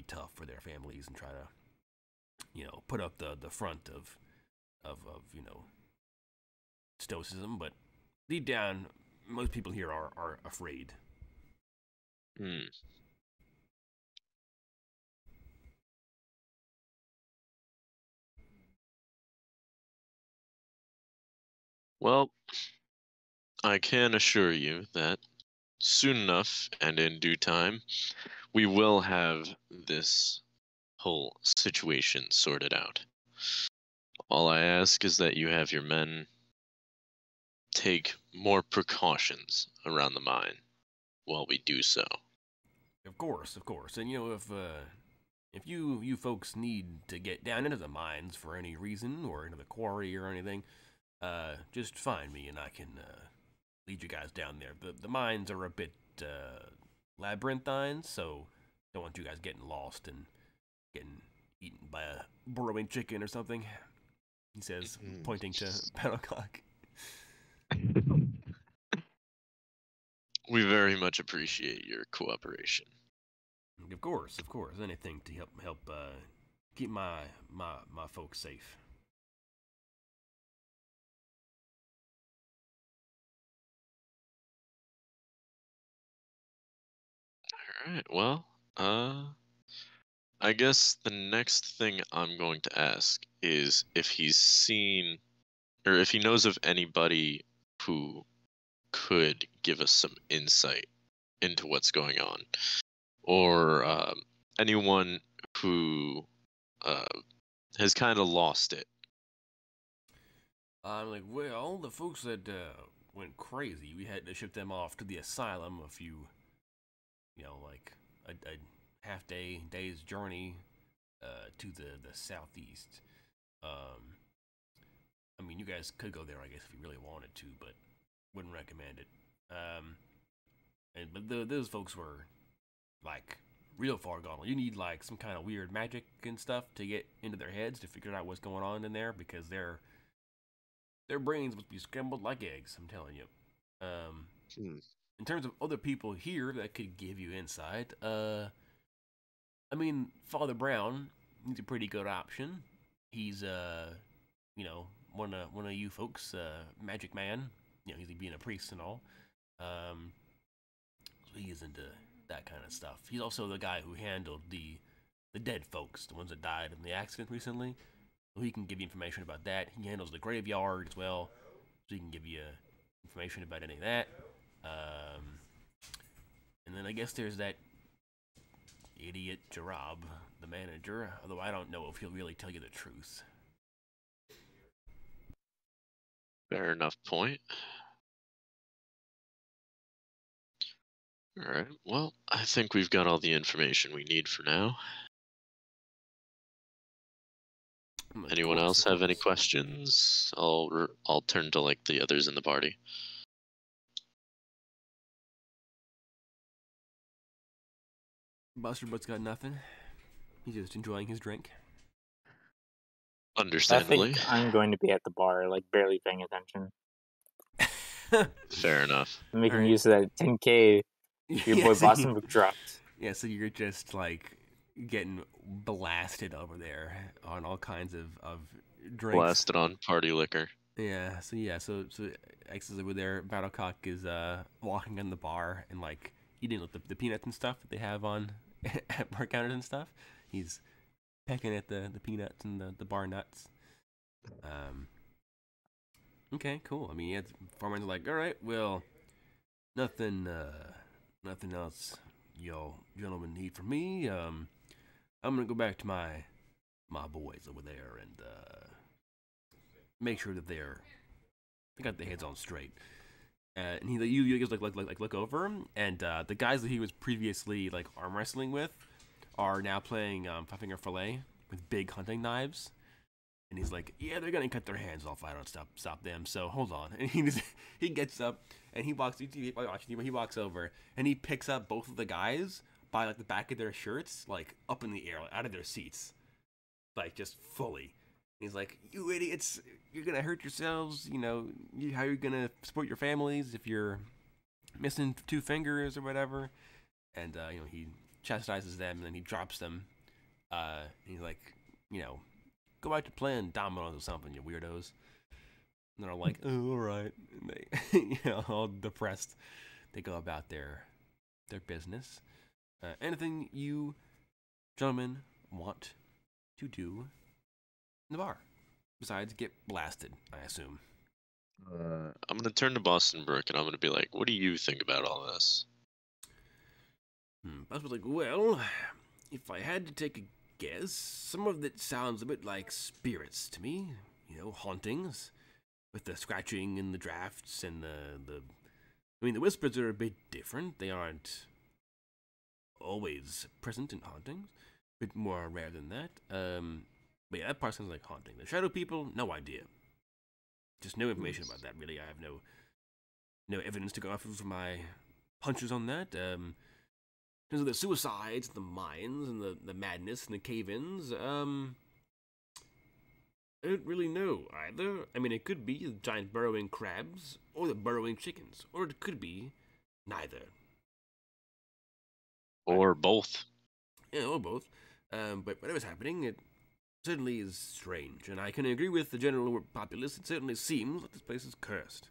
tough for their families and try to put up the front of stoicism, but deep down, most people here are afraid. Hmm. Well, I can assure you that soon enough and in due time, we will have this whole situation sorted out. All I ask is that you have your men take more precautions around the mine while we do so. Of course. And if you folks need to get down into the mines for any reason or into the quarry or anything, just find me and I can lead you guys down there. The mines are a bit labyrinthine, so don't want you guys getting lost and getting eaten by a burrowing chicken or something. He says, pointing to Pedalcock. We very much appreciate your cooperation. Of course, anything to help keep my folks safe. All right. Well, I guess the next thing I'm going to ask is if he's seen or if he knows of anybody who could give us some insight into what's going on, or anyone who uh, has kind of lost it. I'm like, well, the folks that went crazy, we had to ship them off to the asylum a few, like a day's journey to the southeast. I mean, you guys could go there, I guess, if you really wanted to, but wouldn't recommend it. But those folks were like real far gone. You need like some kind of weird magic and stuff to get into their heads to figure out what's going on in there because their brains must be scrambled like eggs. I'm telling you. In terms of other people here that could give you insight, I mean, Father Brown, he's a pretty good option. He's one of you folks, magic man. He's being a priest and all. So he is into that kind of stuff. He's also the guy who handled the dead folks, the ones that died in the accident recently. So he can give you information about that. He handles the graveyard as well, so he can give you information about any of that. And then I guess there's that idiot Jarab, the manager, although I don't know if he'll really tell you the truth. Fair enough point. All right. Well, I think we've got all the information we need for now. Anyone else have any questions? I'll turn to like the others in the party. Buster Butt's got nothing. He's just enjoying his drink. Understandably. I think I'm going to be at the bar, like barely paying attention. Fair enough. Making use of that 10K your boy Boston Book dropped. Yeah, so you're just like getting blasted over there on all kinds of drinks. Blasted on party liquor. Yeah, so X is over there. Battlecock is walking in the bar and like eating like the peanuts and stuff that they have on at bar counters and stuff. He's pecking at the peanuts and the bar nuts. Okay, cool. I mean, yeah, farmers are like, all right, well, nothing else y'all gentlemen need from me. I'm gonna go back to my boys over there and make sure that they got their heads on straight. And you guys like look over him, and the guys that he was previously like arm wrestling with are now playing Five-Finger Fillet with big hunting knives. And he's like, yeah, they're gonna cut their hands off if I don't stop them. So hold on. And he gets up and he walks over and he picks up both of the guys by like the back of their shirts, like up in the air, like, out of their seats, like just fully. And he's like, you idiots, you're gonna hurt yourselves. How you're gonna support your families if you're missing 2 fingers or whatever. And he chastises them and then he drops them. And he's like, go back to playing dominoes or something, you weirdos. And they're all like, oh, all right. And they, all depressed. They go about their business. Anything you gentlemen want to do in the bar besides get blasted, I assume? I'm going to turn to Boston Brook and I'm going to be like, what do you think about all this? Boston was like, well, if I had to take a guess, some of it sounds a bit like spirits to me. Hauntings with the scratching and the drafts and the whispers are a bit different. They aren't always present in hauntings. A bit more rare than that. But yeah, that part sounds like haunting. The shadow people, no idea. Just no information about that, really. I have no evidence to go off of for my hunches on that. In terms of the suicides, the mines, and the madness, and the cave-ins, I don't really know either. I mean, it could be the giant burrowing crabs, or the burrowing chickens, or it could be neither. Or both. Yeah, or both. But whatever's happening, it certainly is strange, and I can agree with the general populace. It certainly seems like this place is cursed.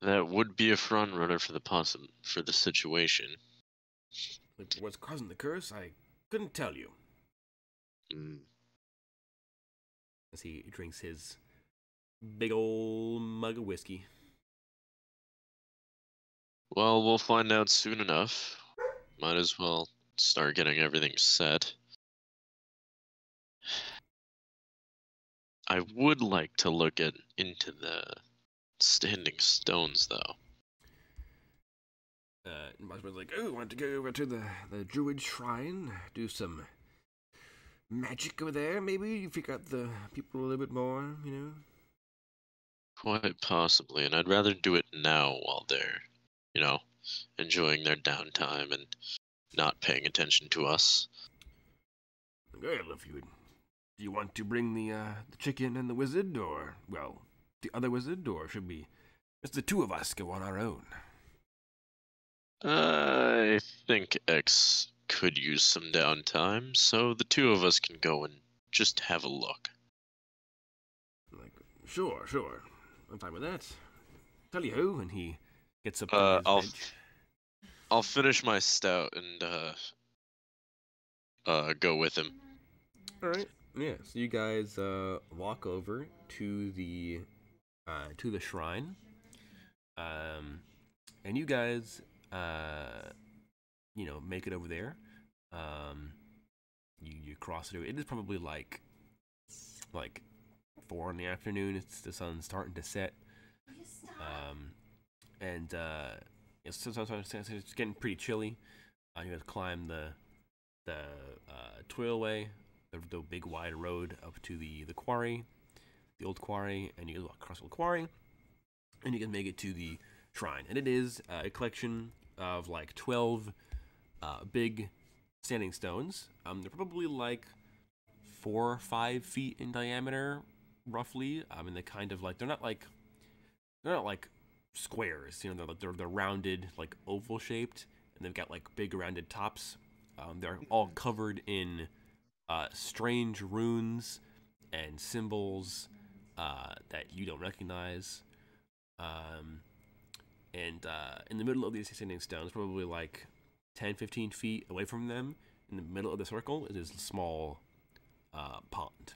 That would be a front runner for the situation. Like, what's causing the curse? I couldn't tell you. Mm. As he drinks his big old mug of whiskey. Well, we'll find out soon enough. Might as well start getting everything set. I would like to look into the standing stones, though. Mosman's like, oh, I want to go over to the druid shrine, do some magic over there, maybe figure out the people a little bit more, you know? Quite possibly, and I'd rather do it now while they're, enjoying their downtime and not paying attention to us. Well, if you would, do you want to bring the chicken and the wizard, or, well, the other wizard, or should we just the two of us go on our own? I think X could use some downtime, so the two of us can go and just have a look. I'm like, sure, I'm fine with that. Tell you who, and he gets up to his bench. I'll finish my stout and go with him. All right. Yeah. So you guys walk over to the shrine, and you guys make it over there. You cross it. It is probably like 4 in the afternoon. The sun's starting to set. And it's getting pretty chilly. You guys climb the Twirlway, the big wide road up to the quarry, the old quarry, and you walk across the old quarry, and you can make it to the shrine. And it is a collection of 12 big standing stones. They're probably 4 or 5 feet in diameter, roughly. And they kind of they're not like squares. They're rounded, oval shaped, and they've got big rounded tops. They're all covered in strange runes and symbols that you don't recognize. And in the middle of these standing stones, probably 10, 15 feet away from them, in the middle of the circle, is a small pond.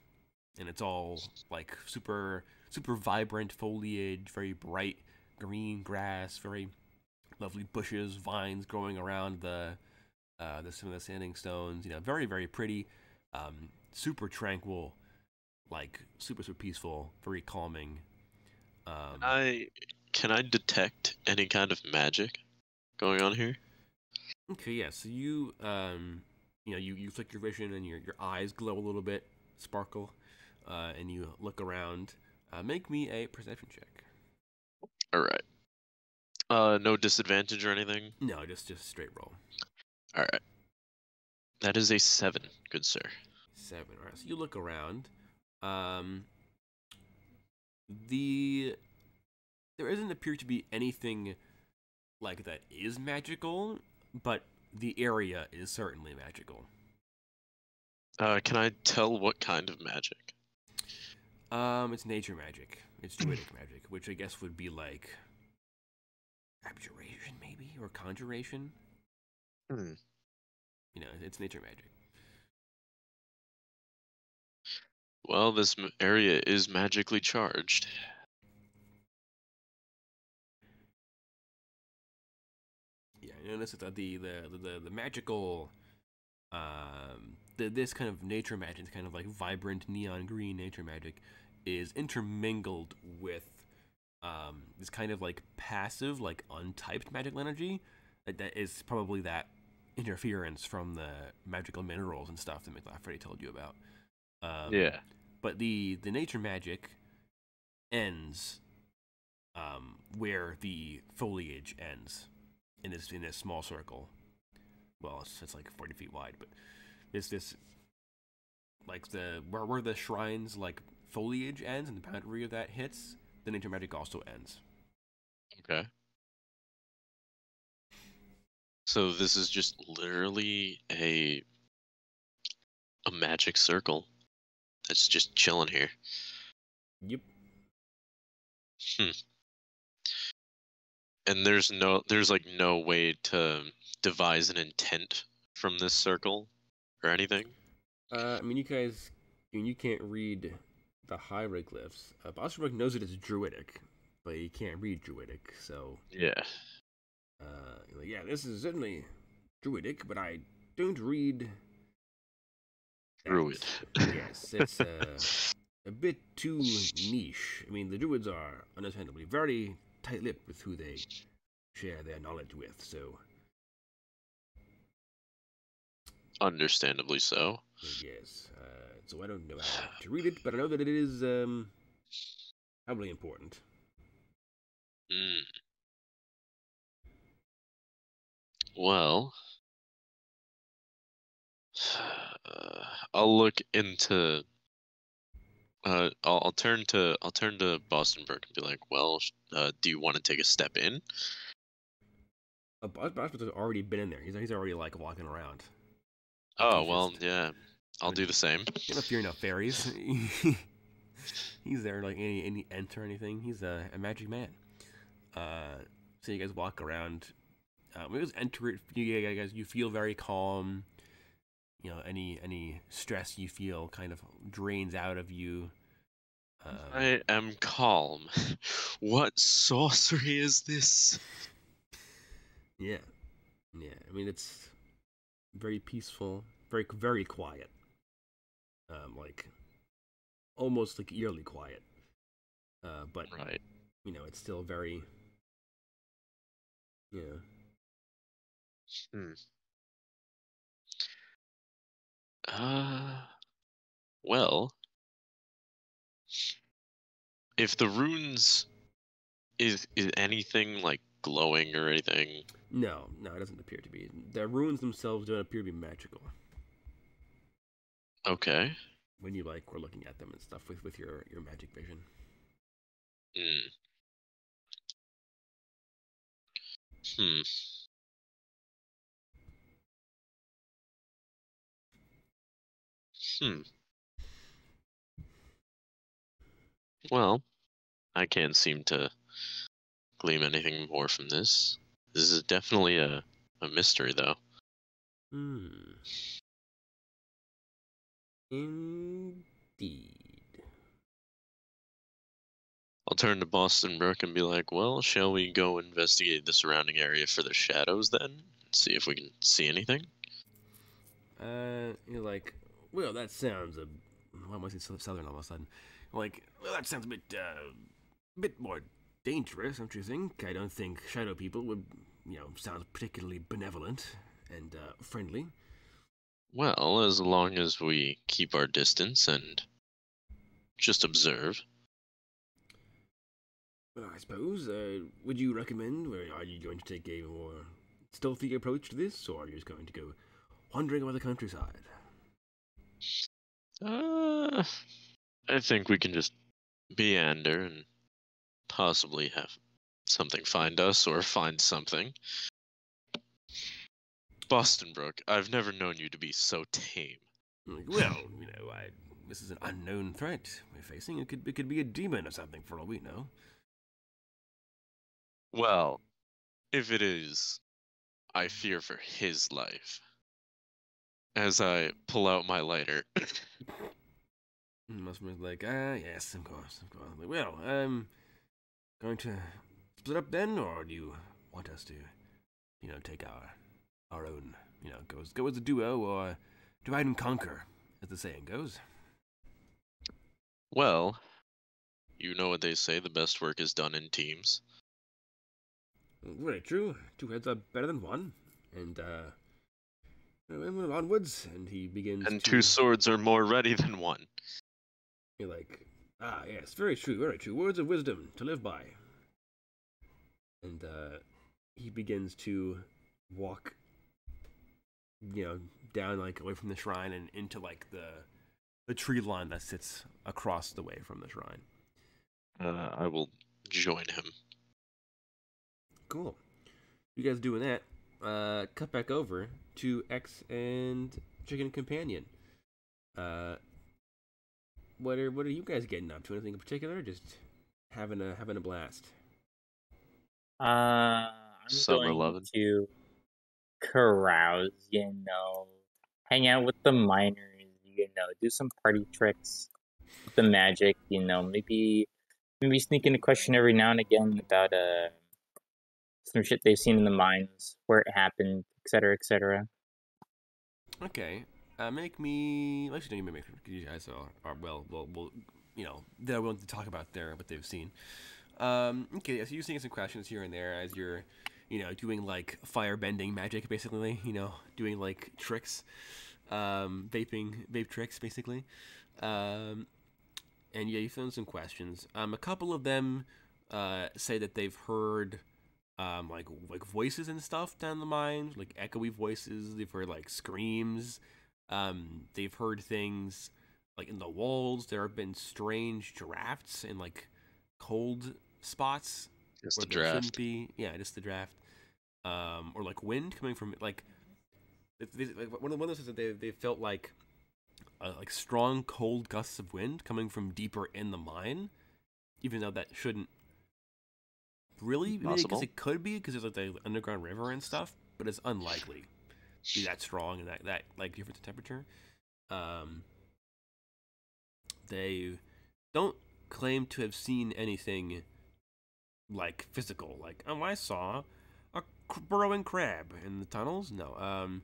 And it's all super, super vibrant foliage, very bright green grass, very lovely bushes, vines growing around some of the standing stones. Very, very pretty, super tranquil, super, super peaceful, very calming. Can I detect any kind of magic going on here? Okay, yeah. So you you flick your vision and your eyes glow a little bit, sparkle, and you look around. Make me a perception check. All right. No disadvantage or anything? No, just straight roll. All right. That is a 7, good sir. 7. All right. So you look around. There doesn't appear to be anything that is magical, but the area is certainly magical. Can I tell what kind of magic? It's nature magic. It's druidic magic, which I guess would be abjuration, maybe, or conjuration. It's nature magic. Well, this area is magically charged. Yeah, you notice that the magical, this kind of nature magic, this kind of vibrant neon green nature magic, is intermingled with this kind of passive, untyped magical energy that is probably that interference from the magical minerals and stuff that Freddy told you about. Yeah. But the nature magic ends where the foliage ends in this small circle. Well, it's 40 feet wide, but this where the shrine's foliage ends and the boundary of that hits, the nature magic also ends. Okay. So this is just literally a magic circle that's just chilling here. Yep. Hmm. And there's like no way to devise an intent from this circle or anything. I mean, you can't read the hieroglyphs. Osterberg knows it is Druidic, but he can't read Druidic, so Yeah. yeah, this is certainly Druidic, but I don't read Druid. that. Yes, it's a bit too niche. I mean, the Druids are understandably very tight-lipped with who they share their knowledge with, so Understandably so. yes. So I don't know how to read it, but I know that it is probably important. Mm. Well, I'll look into. I'll turn to Boston Burke and be like, well, do you want to take a step in? Bosman's already been in there. He's already like walking around. Like Oh well, yeah. I'll do the same. You don't fear no fairies. He's there like any ent or anything. He's a magic man. So you guys walk around. When you guys enter it, you feel very calm. You know, any stress you feel kind of drains out of you. I am calm. What sorcery is this? Yeah, yeah. I mean, it's very peaceful, very quiet. Like almost like eerily quiet. But Right. you know, it's still very. Yeah. Hmm. Uh, well, if the runes is anything like glowing or anything, No, it doesn't appear to be. The runes themselves don't appear to be magical. okay. When you like were looking at them and stuff with your magic vision. Hmm. Hmm. Hmm. Well, I can't seem to glean anything more from this. This is definitely a mystery, though. Hmm. Indeed. I'll turn to Boston Brook and be like, well, shall we go investigate the surrounding area for the shadows then? See if we can see anything? You're like, well, that sounds a. Why am I saying southern all of a sudden? Like, well, that sounds a bit more dangerous, don't you think? I don't think shadow people would, sound particularly benevolent and friendly. Well, as long as we keep our distance and just observe. Well, I suppose. Would you recommend? Are you going to take a more stealthy approach to this, or are you just going to go wandering over the countryside? Uh, I think we can just meander and possibly have something find us or find something. Boston Brook, I've never known you to be so tame. Like, well, this is an unknown threat we're facing. It could be a demon or something for all we know. Well, if it is, I fear for his life. As I pull out my lighter. Muslims like, yes, of course. Like, well, going to split up then, or do you want us to, take our own, go as a duo, or divide and conquer, as the saying goes? Well, you know what they say, the best work is done in teams. Very true. Two heads are better than one, and onwards, and he begins And to. two swords are more ready than one. You're like, yes, very true, very true. Words of wisdom to live by. And he begins to walk, down like away from the shrine and into like the tree line that sits across the way from the shrine. I will join him. Cool. You guys doing that? cut back over to X and Chicken Companion. Uh, what are you guys getting up to? Anything in particular? Just having a blast. I'm Summer going loving. to carouse, hang out with the miners, do some party tricks with the magic, maybe sneak in a question every now and again about some shit they've seen in the mines, where it happened, etc., etc. Okay. Make me. Actually, no, make you guys are they're willing to talk about what they've seen. Okay, so you're seeing some questions here and there as you're, doing like fire bending magic, basically. Doing like tricks, vape tricks, basically. Um, and yeah, you found some questions. A couple of them, say that they've heard, like voices and stuff down the mines, like echoey voices. They've heard like screams. They've heard things like in the walls. There have been strange drafts in like cold spots It's where the there shouldn't draft. be. Yeah, just the draft. Or like wind coming from like. One of those is that they felt like strong cold gusts of wind coming from deeper in the mine, even though that shouldn't really. I mean, I guess Possible. it could be because there's like the underground river and stuff, but it's unlikely to be that strong and that like difference in temperature. Um, they don't claim to have seen anything like physical, like I saw a burrowing crab in the tunnels. No,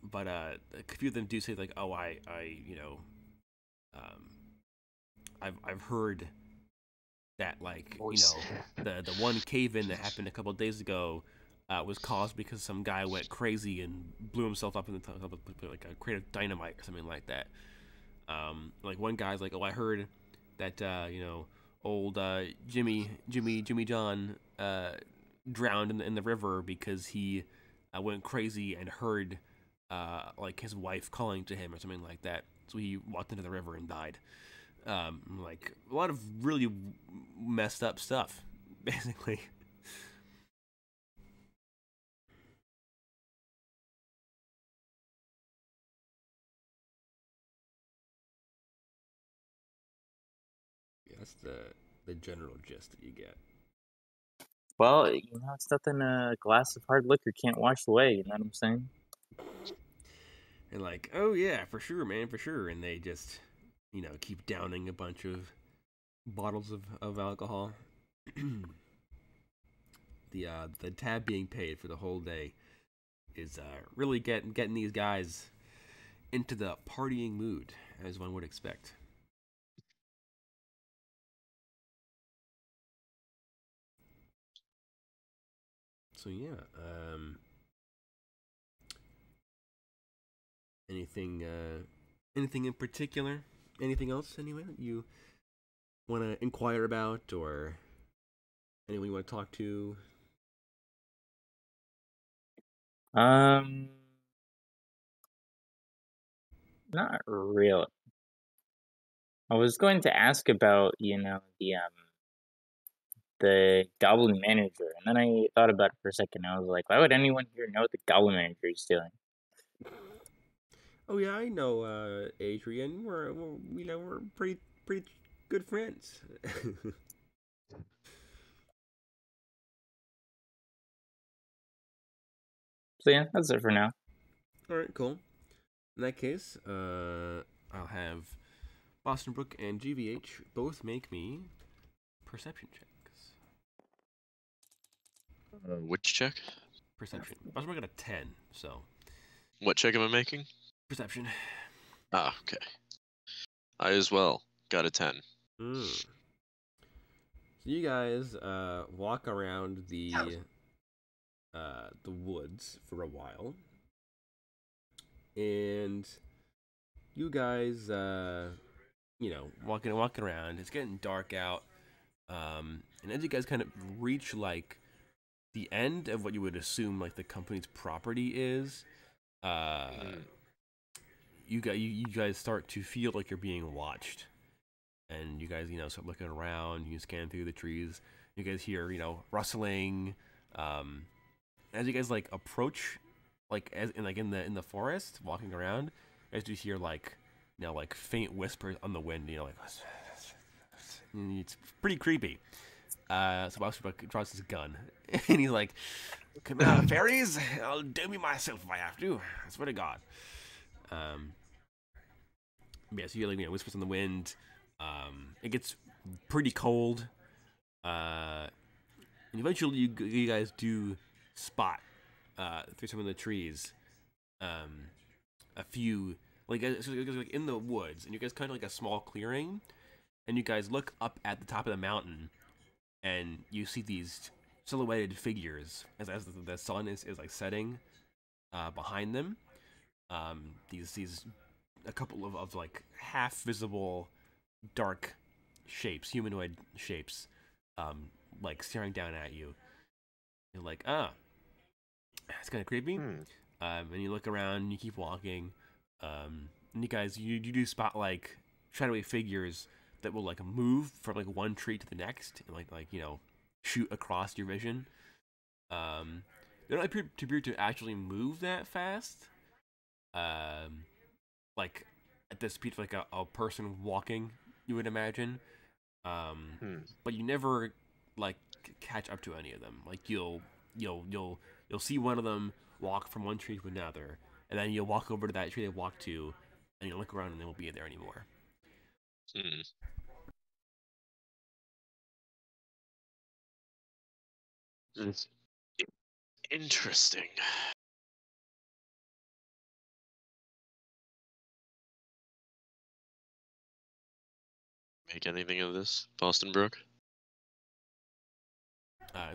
but a few of them do say like, oh, um, I've heard that like Voice. the one cave in that happened a couple of days ago was caused because some guy went crazy and blew himself up in the tunnel with like a crate of dynamite or something like that. Like one guy's like, oh, I heard that old Jimmy John drowned in the river because he went crazy and heard like his wife calling to him or something like that. So he walked into the river and died. Like a lot of really messed up stuff, basically. Yeah, that's the general gist that you get. Well, it's nothing a glass of hard liquor can't wash away. You know what I'm saying? And like, oh yeah, for sure, man, for sure. And they just, keep downing a bunch of bottles of alcohol. The tab being paid for the whole day is really getting these guys into the partying mood, as one would expect. So yeah, anything anything in particular? Anything else anyway that you want to inquire about, or anyone you want to talk to? Um, Not really. I was going to ask about, the goblin manager, and then I thought about it for a second. I was like, why would anyone here know what the goblin manager is doing? Oh yeah, I know Adrian. We're pretty good friends. So yeah, that's it for now. All right, cool. In that case, I'll have Boston Brook and GVH both make me perception checks. Which check? Perception. Boston Brook got a 10, so What check am I making? perception. Ah, okay. I as well got a 10. Mm. So you guys walk around the woods for a while, and you guys walking around. It's getting dark out, and as you guys kind of reach like the end of what you would assume like the company's property is, uh, you guys start to feel like you're being watched, and you guys start looking around. You scan through the trees. You guys hear rustling, um, As you guys like approach, like as in the forest, walking around, as you hear like like faint whispers on the wind. Like it's pretty creepy. So Bowser draws his gun, and he's like, "Come on, fairies! I'll do me myself if I have to. I swear to God." Yeah, so you hear like whispers on the wind. It gets pretty cold. And eventually you guys do spot through some of the trees a few like in the woods, and you guys kind of like a small clearing, and you guys look up at the top of the mountain, and you see these silhouetted figures as the sun is like setting behind them. These a couple of like half visible dark shapes, humanoid shapes, like staring down at you. You're like, it's kind of creepy. And you look around, and you keep walking, and you guys, you do spot like shadowy figures that will like move from like one tree to the next, and like shoot across your vision. They don't appear to actually move that fast. Like at the speed of like a person walking, you would imagine. But you never like catch up to any of them. Like you'll see one of them walk from one tree to another, and then you'll walk over to that tree they walked to, and you'll look around and they won't be there anymore. It's interesting. Make anything of this, Boston Brook?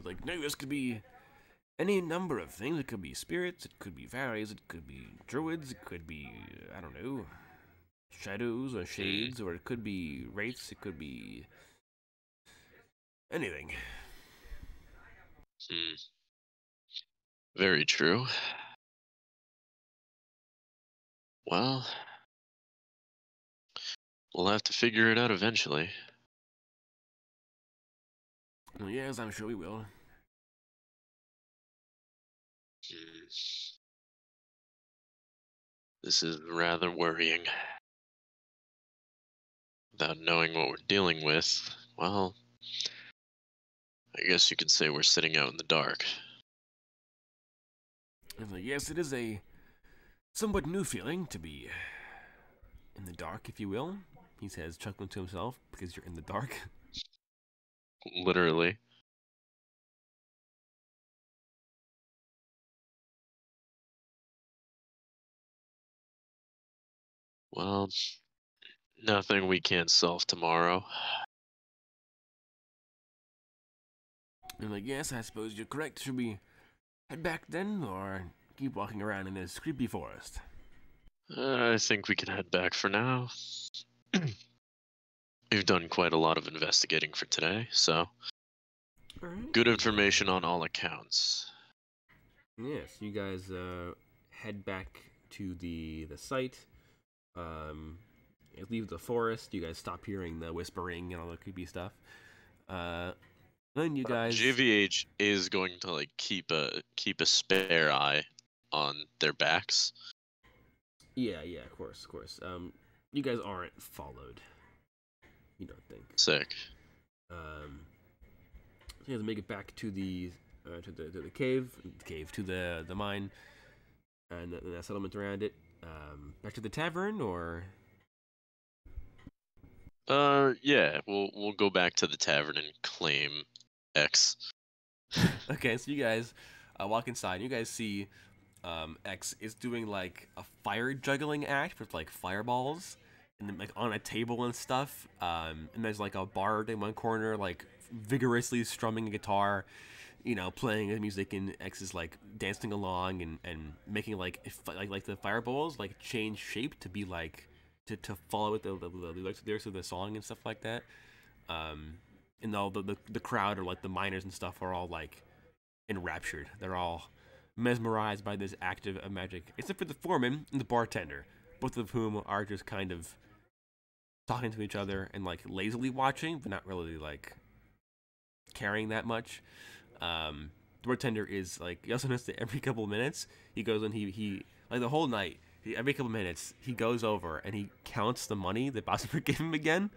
Like, no, this could be any number of things. It could be spirits, it could be fairies, it could be druids, it could be, I don't know, shadows or shades, or it could be wraiths, it could be anything. Very true. Well, we'll have to figure it out eventually. Well, yes, I'm sure we will. This is rather worrying. Without knowing what we're dealing with, well, I guess you could say we're sitting out in the dark. Yes, it is a somewhat new feeling to be in the dark, if you will. He says, chuckling to himself, because you're in the dark. Literally. Well, nothing we can't solve tomorrow. I'm like, yes, I suppose you're correct. Should we head back then, or keep walking around in this creepy forest? I think we can head back for now. We've done quite a lot of investigating for today, so good information on all accounts. Yes, you guys head back to the site. Leave the forest. You guys stop hearing the whispering and all the creepy stuff. Then you guys. JVH is going to like keep a spare eye on their backs. Yeah, of course. You guys aren't followed. You don't think? Sick. So you guys make it back to the cave, to the mine, and the settlement around it. Back to the tavern, or? Yeah, we'll go back to the tavern and claim X. Okay, so you guys walk inside. And you guys see X is doing like a fire juggling act with like fireballs, and then like on a table and stuff. And there's like a bard in one corner, like vigorously strumming a guitar, playing the music, and X is like dancing along and making like the fireballs like change shape to be like to follow with the lyrics of the song and stuff like that. And all the crowd, or like the miners and stuff, are all like enraptured. They're all mesmerized by this act of magic, except for the foreman and the bartender, both of whom are just kind of talking to each other and like lazily watching, but not really like caring that much. the bartender is like, he also notices that every couple of minutes he goes and he like the whole night, every couple of minutes he goes over and he counts the money that Boston gave him again,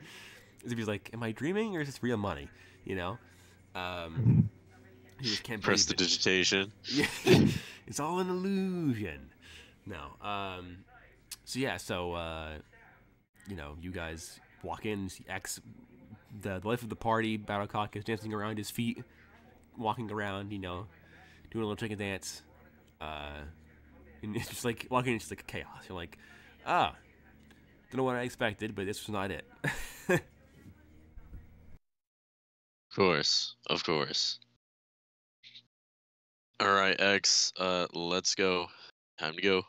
as if he's like, am I dreaming or is this real money? You know, he just can't believe it. Prestidigitation. Yeah, it's all an illusion. No, so yeah, you know, you guys walk in, see X, the life of the party. Battlecock is dancing around his feet, walking around, you know, doing a little chicken dance. And it's just like walking into like chaos. You're like, don't know what I expected, but this was not it. Of course. All right, X. Let's go. Time to go.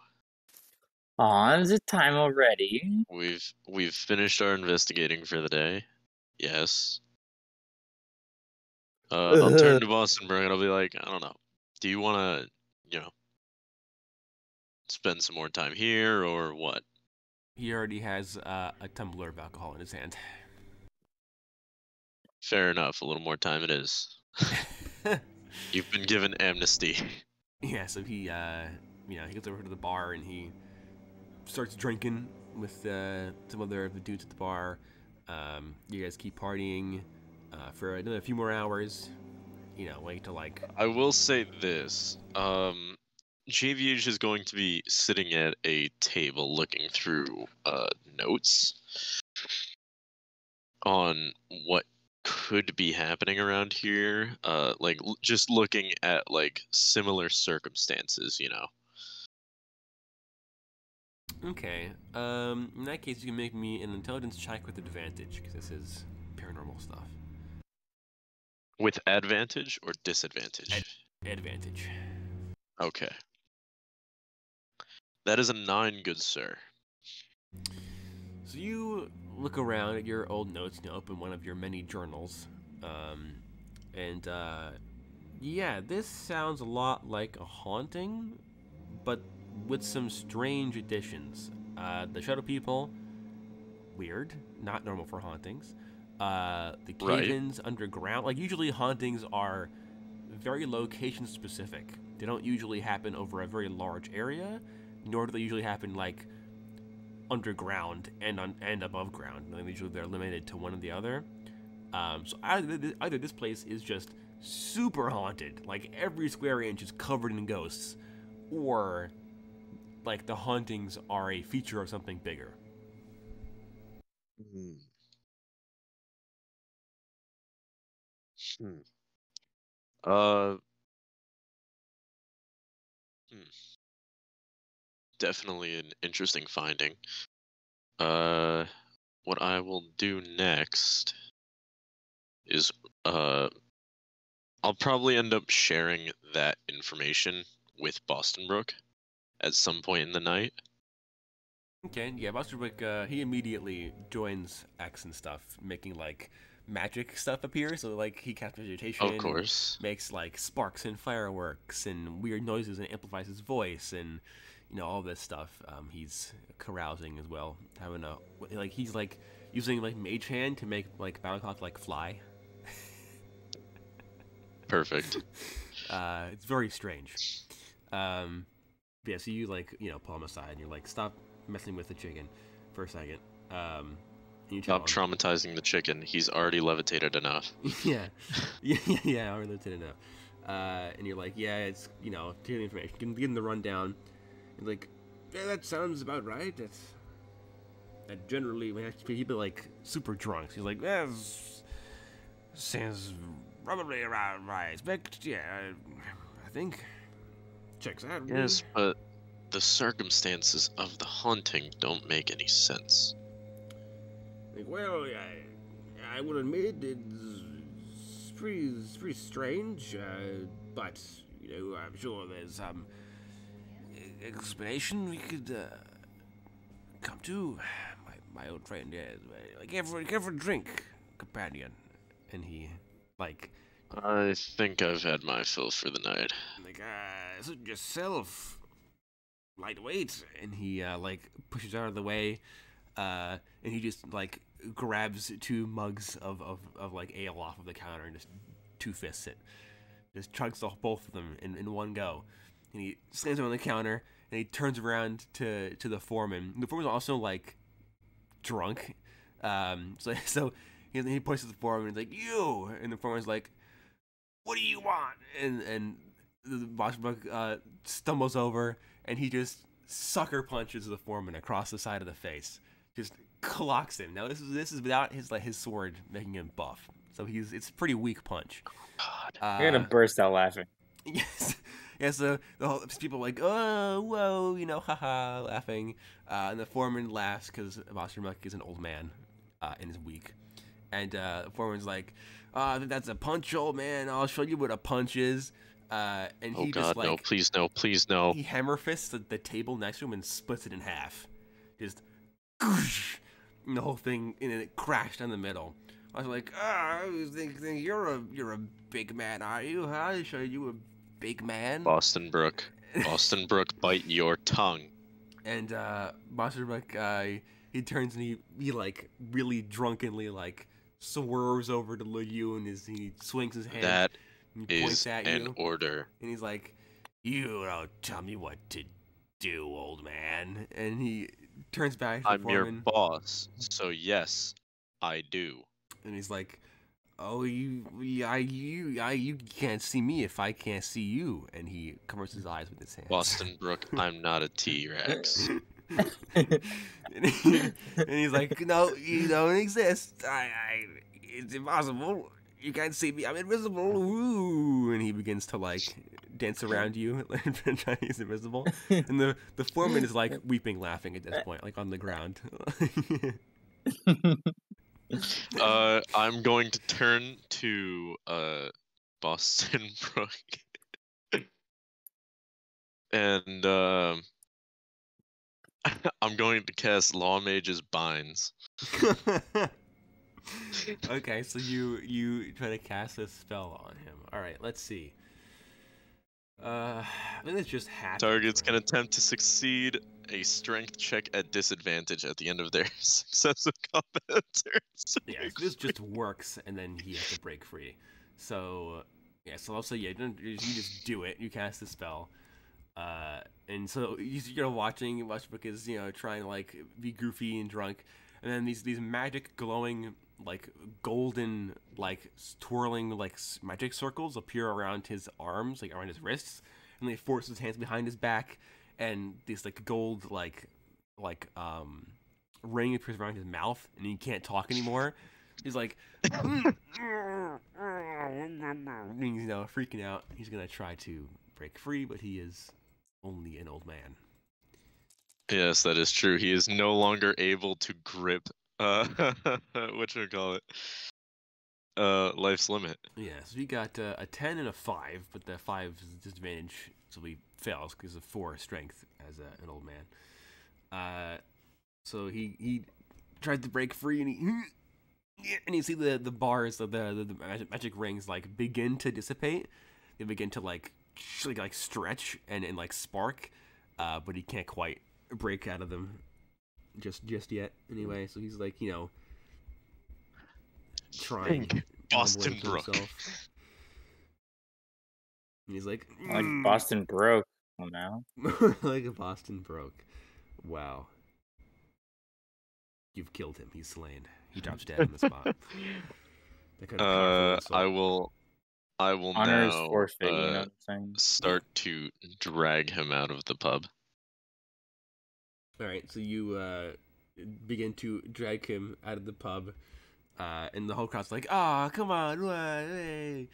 Is it time already? We've finished our investigating for the day. Yes. I'll turn to Boston Berg and I'll be like, I don't know. Do you want to, you know, spend some more time here or what? He already has a tumbler of alcohol in his hand. Fair enough. A little more time it is. You've been given amnesty. Yeah, so he, you know, he goes over to the bar and he starts drinking with some other of the dudes at the bar. You guys keep partying for another few more hours. You know, wait till like. I will say this. JVH is going to be sitting at a table looking through notes on what could be happening around here. Like just looking at like similar circumstances, you know. Okay. In that case, you can make me an intelligence check with advantage because this is paranormal stuff. With advantage or disadvantage? Advantage. Okay. That is a 9, good sir. So you look around at your old notes and open one of your many journals. Yeah, this sounds a lot like a haunting, but with some strange additions. The shadow people, weird, not normal for hauntings. The cave-ins underground, like usually hauntings are very location specific. They don't usually happen over a very large area, nor do they usually happen like underground and above ground. Usually they're limited to one or the other. So either this place is just super haunted, like every square inch is covered in ghosts, or like the hauntings are a feature of something bigger. Definitely an interesting finding. What I will do next is I'll probably end up sharing that information with Boston Brook at some point in the night. Okay, yeah, Busterwick, he immediately joins X and stuff, making like magic stuff appear. So like he captures vegetation, Of course. makes like sparks and fireworks and weird noises and amplifies his voice and you know all this stuff. He's carousing as well, having a like he's like using like mage hand to make like Battlecock like fly. Perfect. It's very strange. Yeah, so you like pull him aside and you're like, stop messing with the chicken for a second. And you tell Stop traumatizing the chicken. He's already levitated enough. yeah, already levitated enough. And you're like, yeah, it's take the information, give him the rundown. And like, yeah, that sounds about right. That generally when people like super drunk, so he's like, yeah, sounds probably around right. Expect, yeah, I think checks out. Yes, but the circumstances of the haunting don't make any sense. Like, well, I will admit it's pretty strange, but I'm sure there's some explanation we could come to. My old friend, like ever drink, companion, and he like. I think I've had my fill for the night. Like, suit yourself, lightweight, and he like pushes out of the way, and he just like grabs 2 mugs of like ale off of the counter and just 2 fists it. just chugs both of them in one go, and he slams them on the counter, and he turns around to the foreman. The foreman's also like drunk, so he points to the foreman and he's like, "You," and the foreman's like, "What do you want?" And the Boschbrook stumbles over, and he just sucker punches the foreman across the side of the face, just clocks him. Now this is without his sword making him buff, so it's a pretty weak punch. God. I'm gonna burst out laughing. Yes. Yeah, so the whole people are like, "Oh, whoa," haha, laughing. And the foreman laughs because Bostermuck is an old man and is weak. And the foreman's like, "That's a punch, old man. I'll show you what a punch is." And he God, just like, no, please no, please no. he hammer fists the table next to him and splits it in half. Just, and the whole thing, and it crashed down the middle. I was like, I was thinking you're a big man, are you? Huh? Show you a big man. Boston Brook, bite your tongue. And Boston Brook, he turns and he like really drunkenly like swerves over to look you, and he swings his hand. That and he points is at an you, order. and he's like, "You don't tell me what to do, old man." And he turns back to the I'm your foreman, boss, so yes, I do. and he's like, "Oh, you can't see me if I can't see you." And he covers his eyes with his hands. Boston Brook, I'm not a T-Rex. and he's like, "No, you don't exist. It's impossible. You can't see me. I'm invisible." Ooh. And he begins to like dance around you, trying he's invisible. And the foreman is like weeping, laughing at this point, like on the ground. I'm going to turn to Boston Brook, and I'm going to cast Law Mage's Binds. Okay, so you try to cast a spell on him. All right, let's see. I think it's just happy. Targets can attempt to succeed a strength check at disadvantage at the end of their successive combat turns. Yeah, so this just works, and then he has to break free. So yeah, so I'll say you just do it. You cast the spell, and so you're watching. Westbrook is trying to like be goofy and drunk, and then these magic glowing like golden like twirling like magic circles appear around his arms, like around his wrists, and they force his hands behind his back, and this like gold like ring appears around his mouth, and he can't talk anymore. He's like, freaking out. He's gonna try to break free, but he is only an old man. Yes, that is true. He is no longer able to grip whatchamacallit? Life's limit. Yeah, so he got a 10 and a 5, but the 5 is a disadvantage, so he fails because of 4 strength as an old man. So he tried to break free, and you see the bars of the magic rings like begin to dissipate. They begin to like stretch and like spark, but he can't quite break out of them just yet. Anyway, so he's like trying. Boston Brook. And he's like Boston broke. Well, now. like a Boston broke. Wow. You've killed him. He's slain. He drops dead on the spot. I will Honor is now forfeit, you know what I'm saying? start to drag him out of the pub. All right, so you begin to drag him out of the pub, and the whole crowd's like, "Ah, come on, hey!"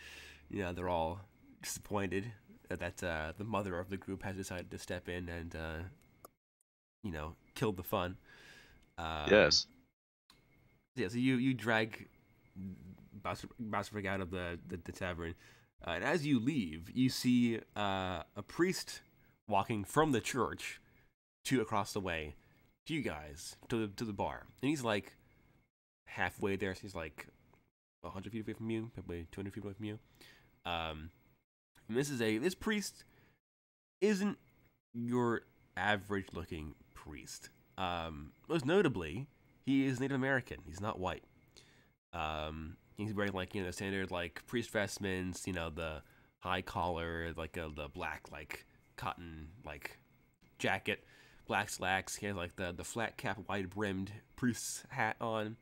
They're all disappointed that the mother of the group has decided to step in and killed the fun. Yes. Yeah, so you drag Boswick out of the tavern, and as you leave, you see a priest walking from the church to across the way to you guys to the bar, and he's like halfway there. So he's like 100 feet away from you, probably 200 feet away from you. And this priest isn't your average looking priest. Most notably, he is Native American. He's not white. He's wearing like standard like priest vestments, the high collar, like the black like cotton like jacket, black slacks. He has like the flat cap, wide brimmed priest's hat on.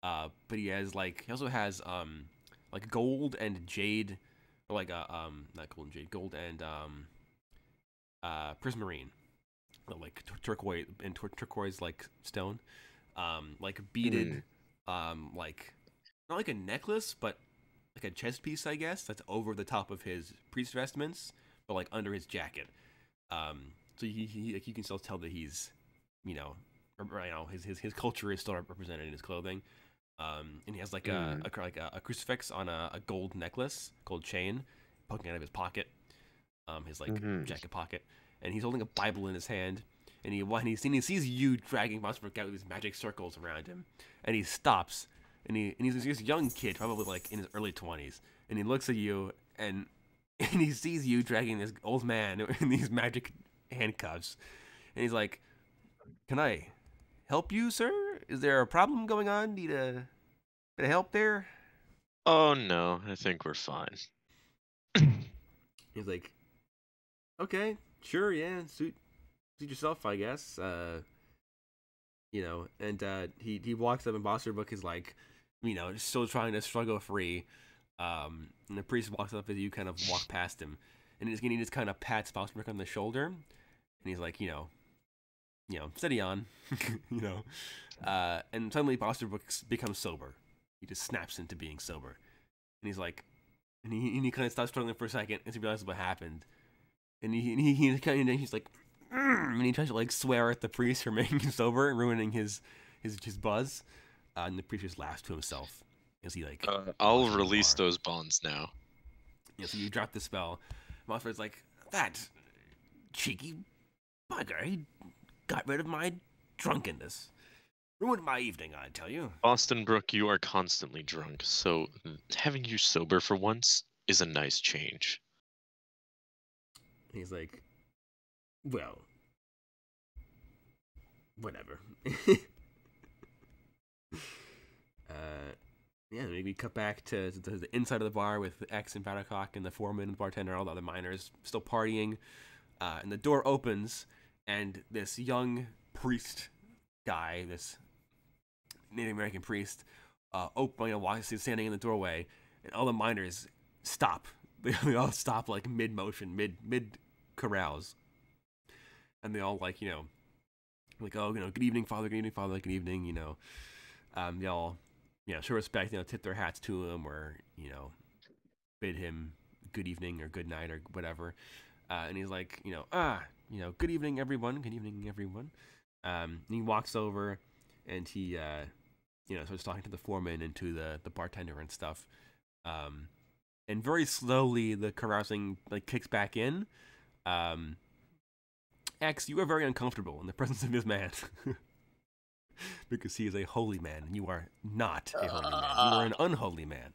But he also has like gold and jade, or like not gold and jade, gold and prismarine, like turquoise and turquoise like stone, like beaded, like not like a necklace, but like a chest piece, I guess, that's over the top of his priest vestments, but like under his jacket. So he like you can still tell that he's, you know, his culture is still represented in his clothing. And he has like a crucifix on a gold necklace, gold chain, poking out of his pocket, his like jacket pocket, and he's holding a Bible in his hand. And he sees you dragging Monsterbook out with these magic circles around him, and he stops, and he's this young kid, probably like in his early 20s, and he looks at you, and he sees you dragging this old man in these magic handcuffs, and he's like, "Can I help you, sir? Is there a problem going on? Need a bit of help there?" Oh no, I think we're fine. He's like, "Okay, sure, yeah, suit yourself, I guess." And he walks up, and Bosterbook is like, still trying to struggle free. And the priest walks up as you kind of walk past him, and he just kind of pats Bosterbook on the shoulder, and he's like, steady on, and suddenly Bosterbook becomes sober. He just snaps into being sober, and he's like, and he kind of stops struggling for a second as he realizes what happened, and he's like, and he tries to like swear at the priest for making him sober and ruining his buzz, and the priest just laughs to himself as he like. I'll release those bonds now. Yeah, so you drop the spell. Mossberg's like, that cheeky bugger. He got rid of my drunkenness. Ruined my evening, I tell you. Boston Brook, you are constantly drunk, so having you sober for once is a nice change. He's like, well, whatever. Yeah, maybe cut back to the inside of the bar with X and Battlecock and the foreman and the bartender, all the other miners still partying. And the door opens, and this young priest guy, this Native American priest, standing in the doorway, and all the miners stop. They all stop like mid motion, mid carouse, and they all like oh good evening, father, good evening. They all show respect, tip their hats to him, or bid him good evening or good night or whatever. And he's like, good evening, everyone. Good evening, everyone. And he walks over, and he starts talking to the foreman and to the bartender and stuff. And very slowly the carousing like kicks back in. X, you are very uncomfortable in the presence of this man. Because he is a holy man, and you are not a holy man. You are an unholy man.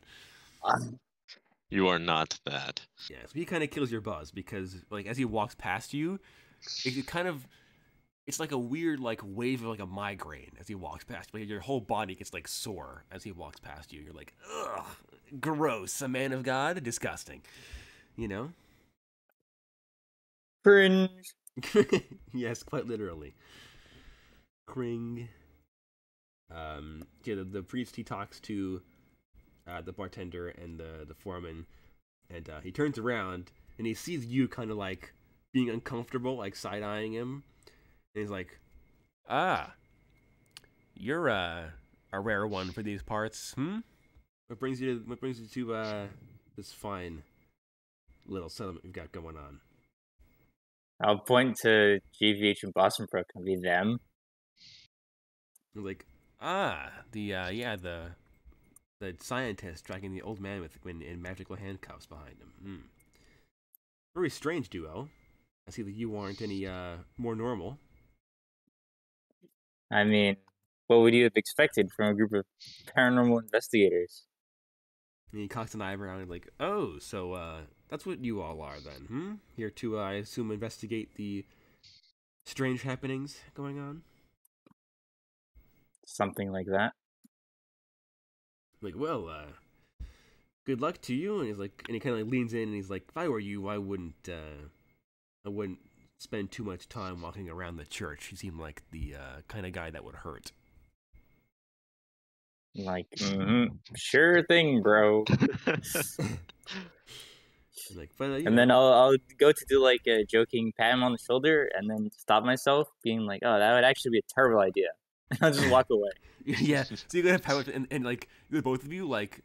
You are not that. Yeah, so he kind of kills your buzz, because like as he walks past you, it's like a weird like wave of like a migraine as he walks past. But your whole body gets like sore as he walks past you. You're like, ugh, gross. A man of God, disgusting. Cringe. Yes, quite literally. Cring. The priest, he talks to the bartender and the foreman, and he turns around and he sees you kind of like being uncomfortable, like side-eyeing him, and he's like, you're a rare one for these parts, What brings you to this fine little settlement we've got going on? I'll point to GVH and Boston Brook and be them. He's like, the scientist dragging the old man in magical handcuffs behind him. Very strange duo. I see that you aren't any more normal. I mean, what would you have expected from a group of paranormal investigators? And he cocks an eyebrow and like, oh, so that's what you all are then, Here to, I assume, investigate the strange happenings going on? Something like that. Like, well, good luck to you. And he kind of like leans in and he's like, if I were you, I wouldn't spend too much time walking around the church. He seemed like the kind of guy that would hurt. Like, sure thing, bro. Like, but and then I'll go to do like a joking pat him on the shoulder, and then stop myself, being like, "Oh, that would actually be a terrible idea." And I'll just walk away. Yeah. So you go to pat and like both of you like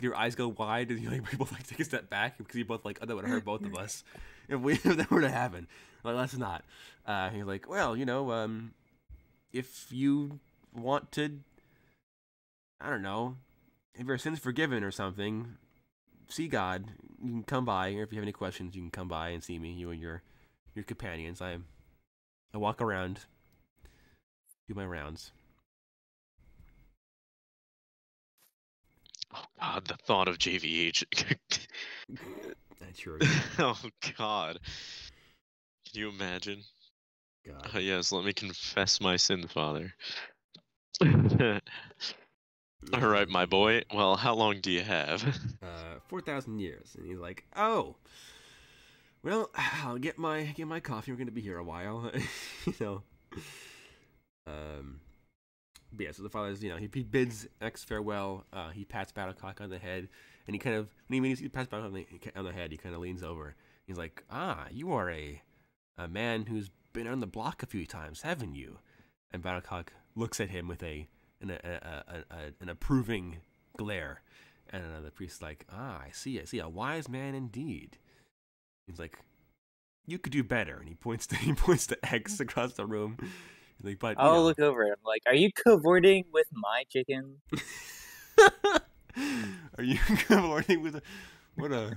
your eyes go wide and you like both like take a step back because you both like, oh, that would hurt both of us if that were to happen. Like, let's not. He's like, well, if you want to, I don't know, if your sin's forgiven or something, see God, you can come by, or if you have any questions, you can come by and see me, you and your companions. I walk around, do my rounds. Oh God, the thought of JVH. That's true. Oh God. Can you imagine? God. Yes, let me confess my sin, Father. All right, my boy. Well, how long do you have? 4,000 years. And he's like, oh, well, I'll get my coffee. We're gonna be here a while, But yeah, so the father's, he bids X farewell. He pats Battlecock on the head, and he kind of, when he pats Battlecock on the head, he kind of leans over. He's like, you are a man who's been on the block a few times, haven't you? And Battlecock looks at him with an approving glare. And the priest's like, I see, a wise man indeed. He's like, you could do better. And he points to X across the room. Like, but I'll look over it. I'm like, are you cavorting with my chicken? Are you cavorting with what a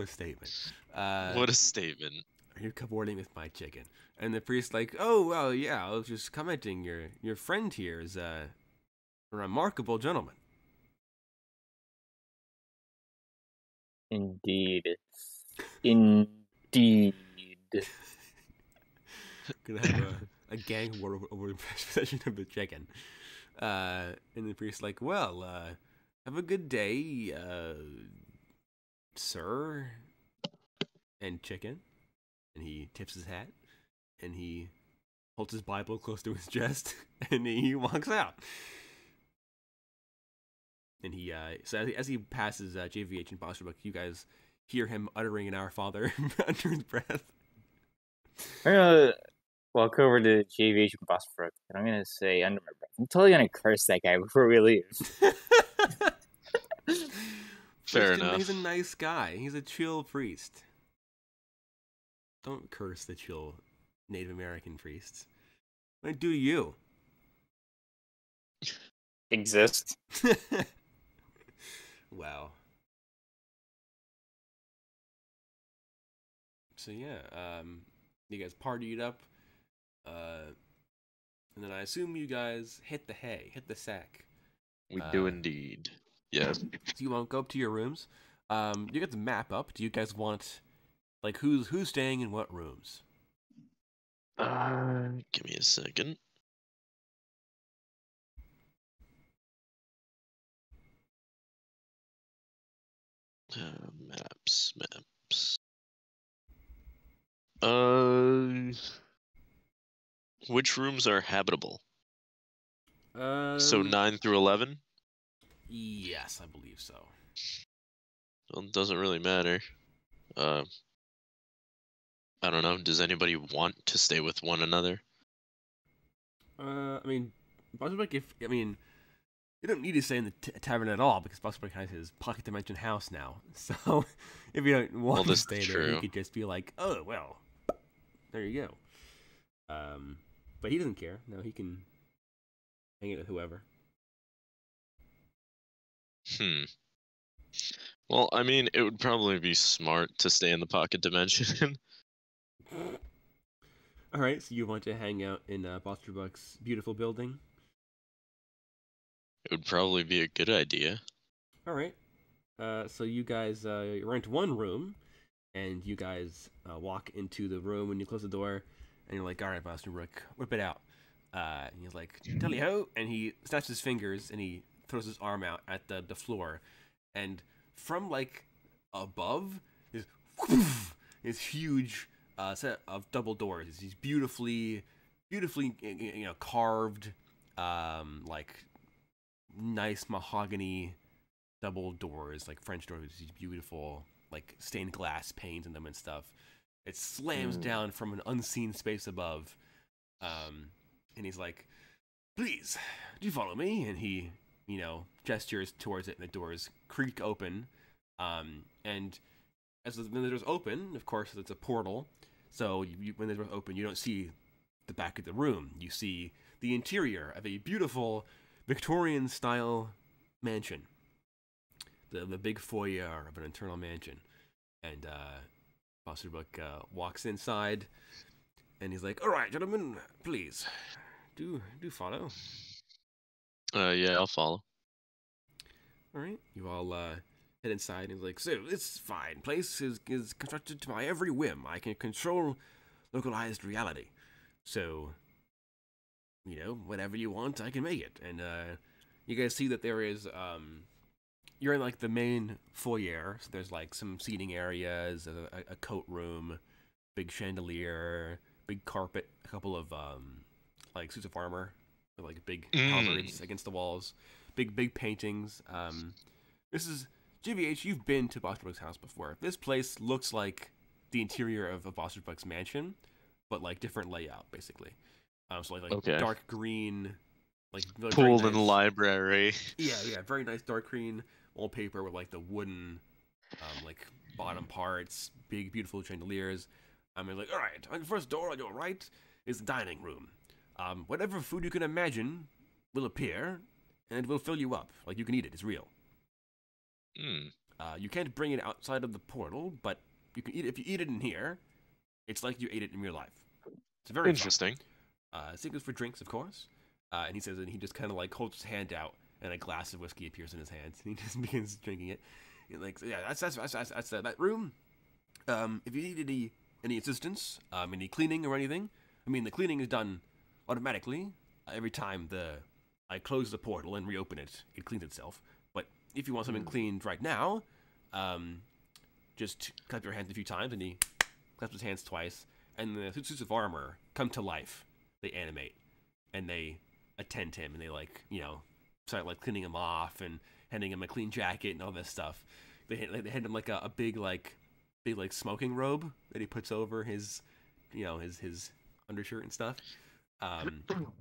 statement? What a statement. Are you cavorting with my chicken? And the priest's like, oh well, yeah. I was just commenting. Your friend here is a remarkable gentleman. Indeed. Gonna have a gang war over the possession of the chicken. And the priest's like, well, have a good day, sir. And chicken. And he tips his hat. And he holds his Bible close to his chest. And he walks out. And he, so as he passes JVH and Bosterbuck, you guys hear him uttering an Our Father under his breath. I'm gonna walk over to JVH and Bosterbuck, and I'm gonna say under my breath, I'm totally gonna curse that guy before we leave. Fair enough. He's a nice guy. He's a chill priest. Don't curse the chill Native American priests. What do you? Exist. Wow. So yeah, you guys partied up, and then I assume you guys hit the sack. We do indeed. Yes. So you won't go up to your rooms. You get the map up. Do you guys want, like, who's staying in what rooms? Give me a second. Maps. Which rooms are habitable? So 9 through 11? Yes, I believe so. Well, it doesn't really matter. I don't know. Does anybody want to stay with one another? I mean, Bosterbuck, you don't need to stay in the tavern at all because Bosterbuck has his pocket dimension house now. So if you don't want to stay there, you could just be like, oh, well, there you go. But he doesn't care. No, he can hang it with whoever. Well, I mean, it would probably be smart to stay in the pocket dimension. All right, so you want to hang out in Bosterbuck's beautiful building? It would probably be a good idea. All right. So you guys rent one room, and you guys walk into the room when you close the door, and you're like, all right, Bosterbuck, whip it out. And he's like, tally-ho, and he snaps his fingers, and he throws his arm out at the floor, and from like above is this huge set of double doors. These beautifully carved, like nice mahogany double doors, like French doors. These beautiful like stained glass panes in them and stuff. It slams down from an unseen space above, and he's like, "Please, do you follow me?" And he, gestures towards it, and the doors creak open. And as the doors open, of course, it's a portal. So when the doors open, you don't see the back of the room. You see the interior of a beautiful Victorian-style mansion. The big foyer of an internal mansion. And Fosterbrook walks inside, and he's like, "All right, gentlemen, please, do follow." Yeah, I'll follow. All right, you all head inside, and he's like, "So this fine place is constructed to my every whim. I can control localized reality. So, whatever you want, I can make it." And you guys see that there is you're in like the main foyer, so there's like some seating areas, a coat room, big chandelier, big carpet, a couple of like suits of armor, with, like big halberds against the walls, big paintings. This is GVH. You've been to Fosterbrook's house before. This place looks like the interior of a Fosterbrook's mansion, but like different layout, basically. So like Okay. dark green, like Pool in the library. Yeah, very nice dark green wallpaper with like the wooden, like bottom parts, big beautiful chandeliers. Like, all right, on the first door on your right is the dining room. Whatever food you can imagine will appear, and it will fill you up. Like you can eat it. It's real. You can't bring it outside of the portal, but you can eat it. If you eat it in here, it's like you ate it in real life. It's very interesting. Same goes for drinks, of course. And he says, and he just kind of like holds his hand out, and a glass of whiskey appears in his hands, and he just begins drinking it. He's like, yeah, that's that room. If you need any assistance, any cleaning or anything, the cleaning is done automatically every time I close the portal and reopen it. It cleans itself. But if you want something cleaned right now, just clap your hands a few times, and he claps his hands twice, and the suits of armor come to life. They animate, and they attend him, and they start like cleaning him off and handing him a clean jacket and all this stuff. They hand him like a big smoking robe that he puts over his his undershirt and stuff.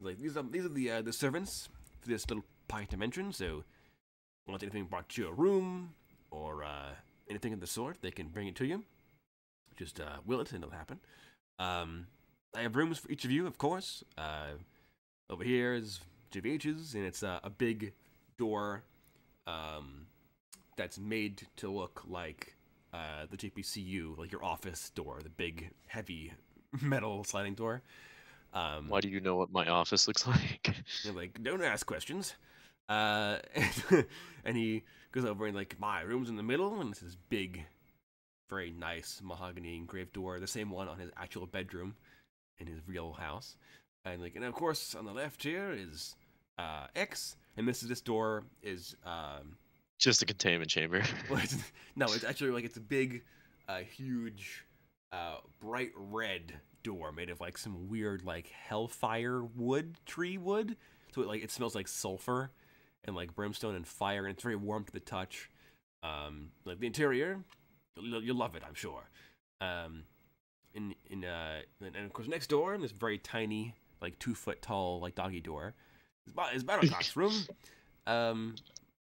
Like these are the servants for this little pocket dimension. So, want anything brought to your room or anything of the sort, they can bring it to you. Just will it, and it'll happen. I have rooms for each of you, of course. Over here is JVH's, and it's a big door that's made to look like the JPCU, like your office door, the big, heavy metal sliding door. Why do you know what my office looks like? You're like, don't ask questions. And he goes over and like, my room's in the middle, and it's this big, very nice mahogany engraved door, the same one on his actual bedroom in his real house. And of course on the left here is X, and this door is just a containment chamber. Well, it's actually like it's a big, huge, bright red door made of like some weird like hellfire tree wood. So it smells like sulfur and like brimstone and fire, and it's very warm to the touch. Like the interior, you'll love it, I'm sure. And of course next door, this very tiny, like 2 foot tall, like doggy door, is Battlecock's room,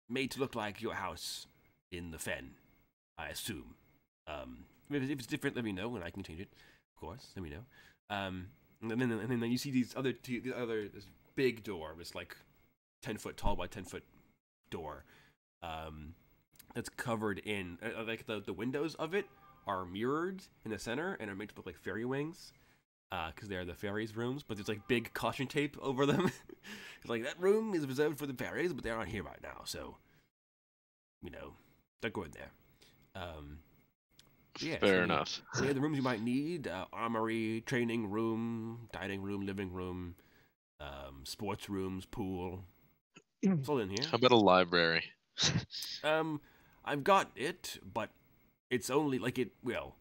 made to look like your house in the Fen, I assume. If it's different, let me know, and I can change it. Of course, let me know. And then you see this big door, this like 10 foot tall by 10 foot door, that's covered in like the windows of it are mirrored in the center and are made to look like fairy wings, because they're the fairies' rooms. But there's like big caution tape over them. It's like that room is reserved for the fairies, but they're not here right now, so don't go in there. Yeah, Fair enough. So the rooms you might need: armory, training room, dining room, living room, sports rooms, pool. It's all in here. How about a library? I've got it, but it's only like it. Well,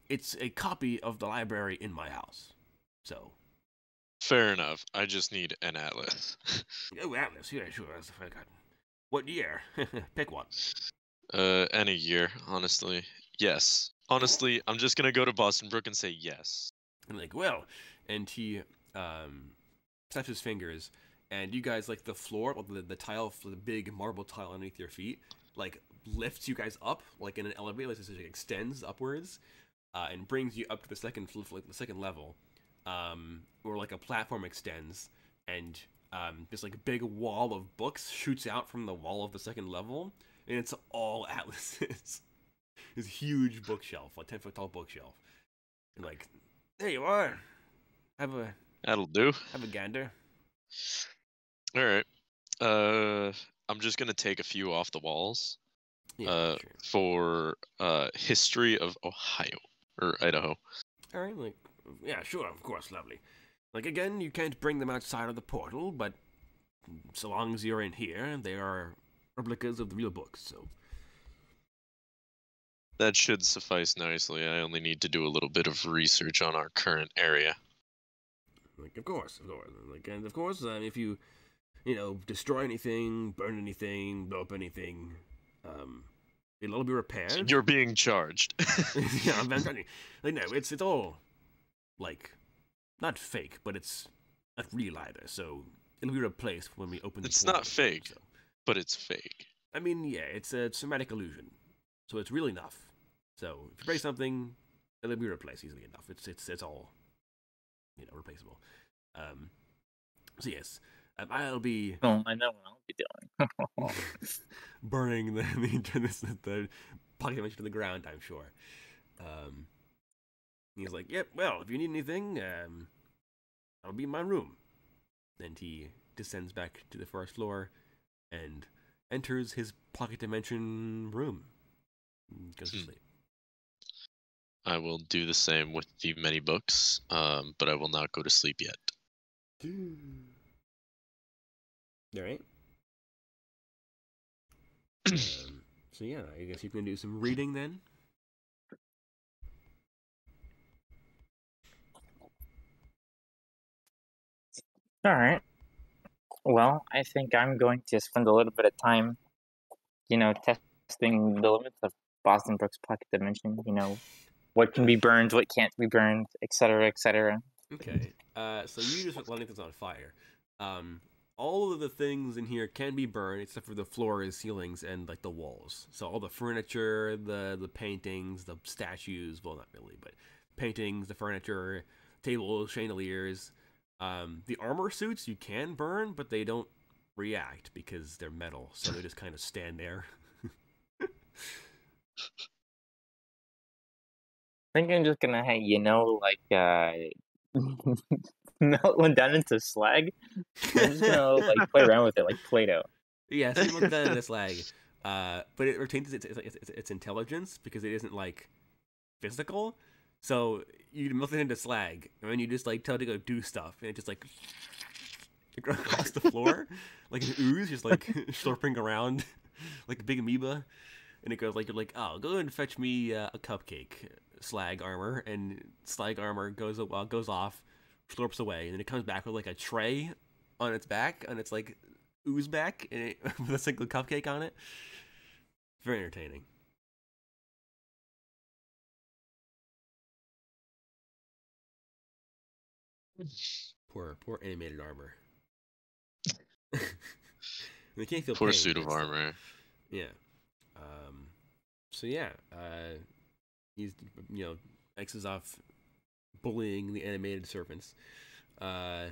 it's a copy of the library in my house. So. Fair enough. I just need an atlas. Oh, Atlas. Yeah, sure. That's I got. What year? Pick one. Any year, honestly. Yes. Honestly, I'm just gonna go to Boston Brook and say yes. And like, well, and he snaps his fingers, and you guys like the floor, well, the tile, the big marble tile underneath your feet, like lifts you guys up like in an elevator, like it extends upwards, and brings you up to the second level, where like a platform extends, and this like big wall of books shoots out from the wall of the second level, and it's all atlases. This huge bookshelf, like 10-foot tall bookshelf, and like there you are. That'll do. Have a gander. All right. I'm just gonna take a few off the walls. Yeah, sure. For history of Ohio or Idaho. All right, like yeah, sure, of course, lovely. Like again, you can't bring them outside of the portal, but so long as you're in here, they are replicas of the real books. So That should suffice nicely. I only need to do a little bit of research on our current area. like of course, like and of course, if you destroy anything, burn anything, blow up anything, it'll all be repaired. You're being charged. Yeah, I'm telling you. Like no, it's all like not fake, but it's not real either. So it'll be replaced when we open the It's portal. not fake, So. but it's fake. I mean, yeah, it's a somatic illusion, so it's real enough. So if you break something, it'll be replaced easily enough. It's all replaceable. So yes, I'll be Oh, I know what I'll be doing. burning the pocket dimension to the ground. I'm sure. He's like, yep. Well, if you need anything, I'll be in my room. And he descends back to the first floor and enters his pocket dimension room. And goes to sleep. I will do the same with the many books, but I will not go to sleep yet. All right. So yeah, I guess you can do some reading then. All right. Well, I think I'm going to spend a little bit of time, testing the limits of Boston Brooks pocket dimension. What can be burned, what can't be burned, etc., etc. Okay. So you just lighting things on fire. All of the things in here can be burned except for the floors, ceilings, and like the walls. So all the furniture, the paintings, the statues. Well, not really, but paintings, the furniture, tables, chandeliers. The armor suits you can burn, but they don't react because they're metal, so they just kind of stand there. I think I'm just gonna, melt one down into slag. I'm just gonna play around with it like Play-Doh. Yeah, so you look down at this slag, but it retains its intelligence because it isn't like physical. So you melt it into slag, and then you just tell it to go do stuff, and it just across the floor like an ooze, just slurping around like a big amoeba, and it goes you're like, oh, go and fetch me a cupcake, slag armor, and slag armor goes off, slurps away, and then it comes back with a tray on its back, on its ooze back, and with a single cupcake on it. Very entertaining. Poor animated armor. They can't feel Poor pain, suit of armor. Yeah. So yeah, he's X's off bullying the animated servants. So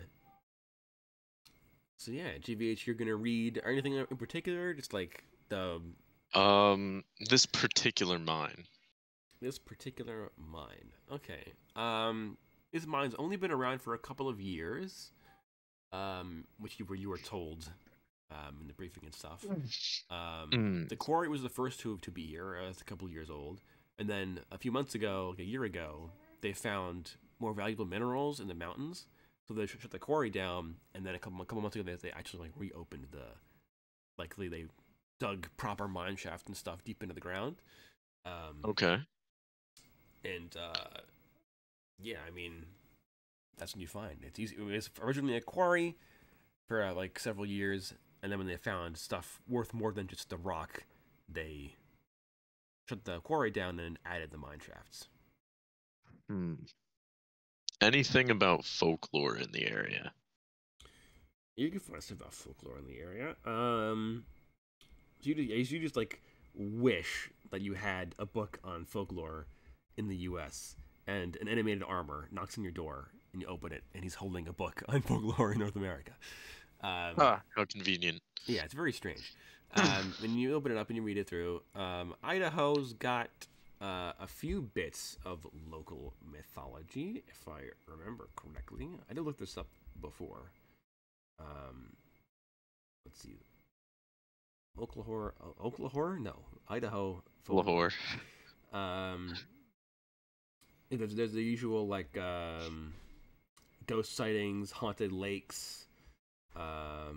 yeah, GVH, you're gonna read anything in particular? Just the This particular mine. This particular mine. Okay. This mine's only been around for a couple of years. Which you were told in the briefing and stuff. The quarry was the first to be here. It's a couple of years old, and then a few months ago, a year ago, they found more valuable minerals in the mountains. So they shut the quarry down, and then a couple months ago, they actually reopened the. Likely they dug proper mine shaft and stuff deep into the ground. Okay. And yeah, I mean, that's when you find it's easy. It was originally a quarry for like several years, and then when they found stuff worth more than just the rock, they shut the quarry down and added the mine shafts. Anything about folklore in the area? You can find stuff about folklore in the area. You just like wish that you had a book on folklore in the U.S. and an animated armor knocks on your door and you open it and he's holding a book on folklore in North America. How convenient. Yeah, it's very strange. When you open it up and you read it through, Idaho's got a few bits of local mythology, if I remember correctly. I did look this up before. Let's see. Oklahoma? No, Idaho. Lahore. There's the usual like ghost sightings, haunted lakes. A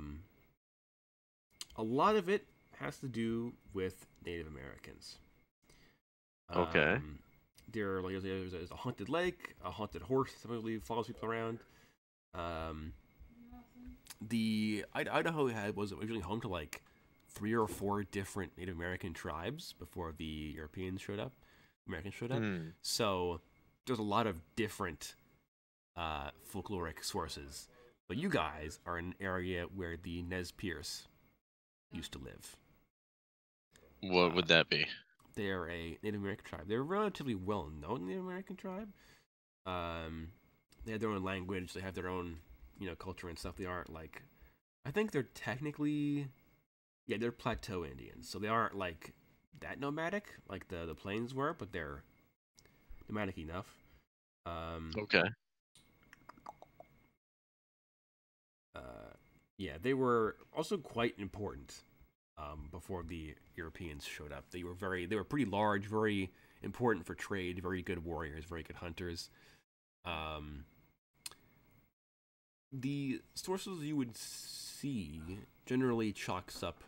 lot of it has to do with Native Americans. Okay. There's a haunted lake, a haunted horse that supposedly follows people around. The Idaho was originally home to like 3 or 4 different Native American tribes before the Americans showed up. So there's a lot of different folkloric sources. But you guys are in an area where the Nez Perce used to live. What would that be? They are a Native American tribe. They're a relatively well-known Native American tribe. They have their own language. They have their own, culture and stuff. They aren't like, I think they're technically, they're plateau Indians. So they aren't like that nomadic like the plains were, but they're nomadic enough. Okay. They were also quite important before the Europeans showed up. They were pretty large, very important for trade, very good warriors, very good hunters. The sources you would see generally chalks up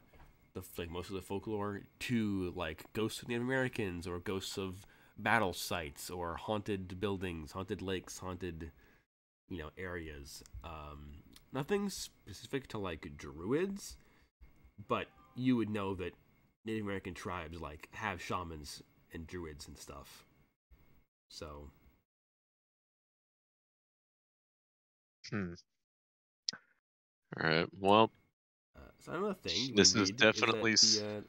most of the folklore to like ghosts of Native Americans or ghosts of battle sites or haunted buildings, haunted lakes, haunted areas. Nothing specific to like druids, but you would know that Native American tribes like have shamans and druids and stuff. So. All right. Well. So another thing. This is definitely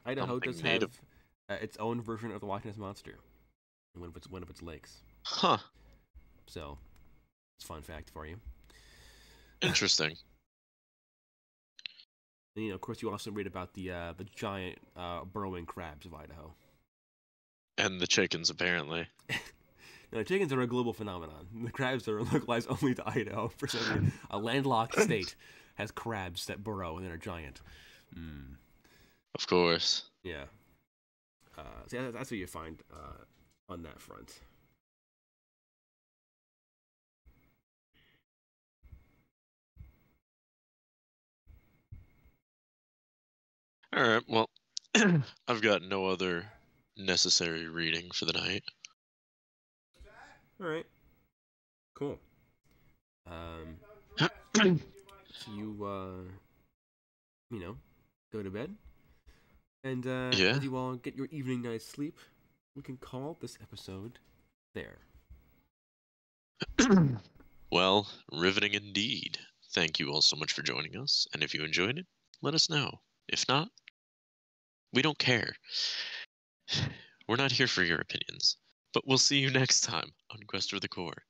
Idaho does native. have its own version of the Loch Ness monster in one of its lakes. Huh. So, it's a fun fact for you. Interesting. And, of course, you also read about the giant burrowing crabs of Idaho. And the chickens, apparently. No, the chickens are a global phenomenon. The crabs are localized only to Idaho. For some reason, a landlocked state has crabs that burrow and are giant. Of course. Yeah. So that's what you find on that front. All right. Well, I've got no other necessary reading for the night. All right. Cool. So you go to bed, and as you all get your evening night's sleep, we can call this episode there. Well, riveting indeed. Thank you all so much for joining us, and if you enjoyed it, let us know. If not, we don't care. We're not here for your opinions, but we'll see you next time on Quest for the Core.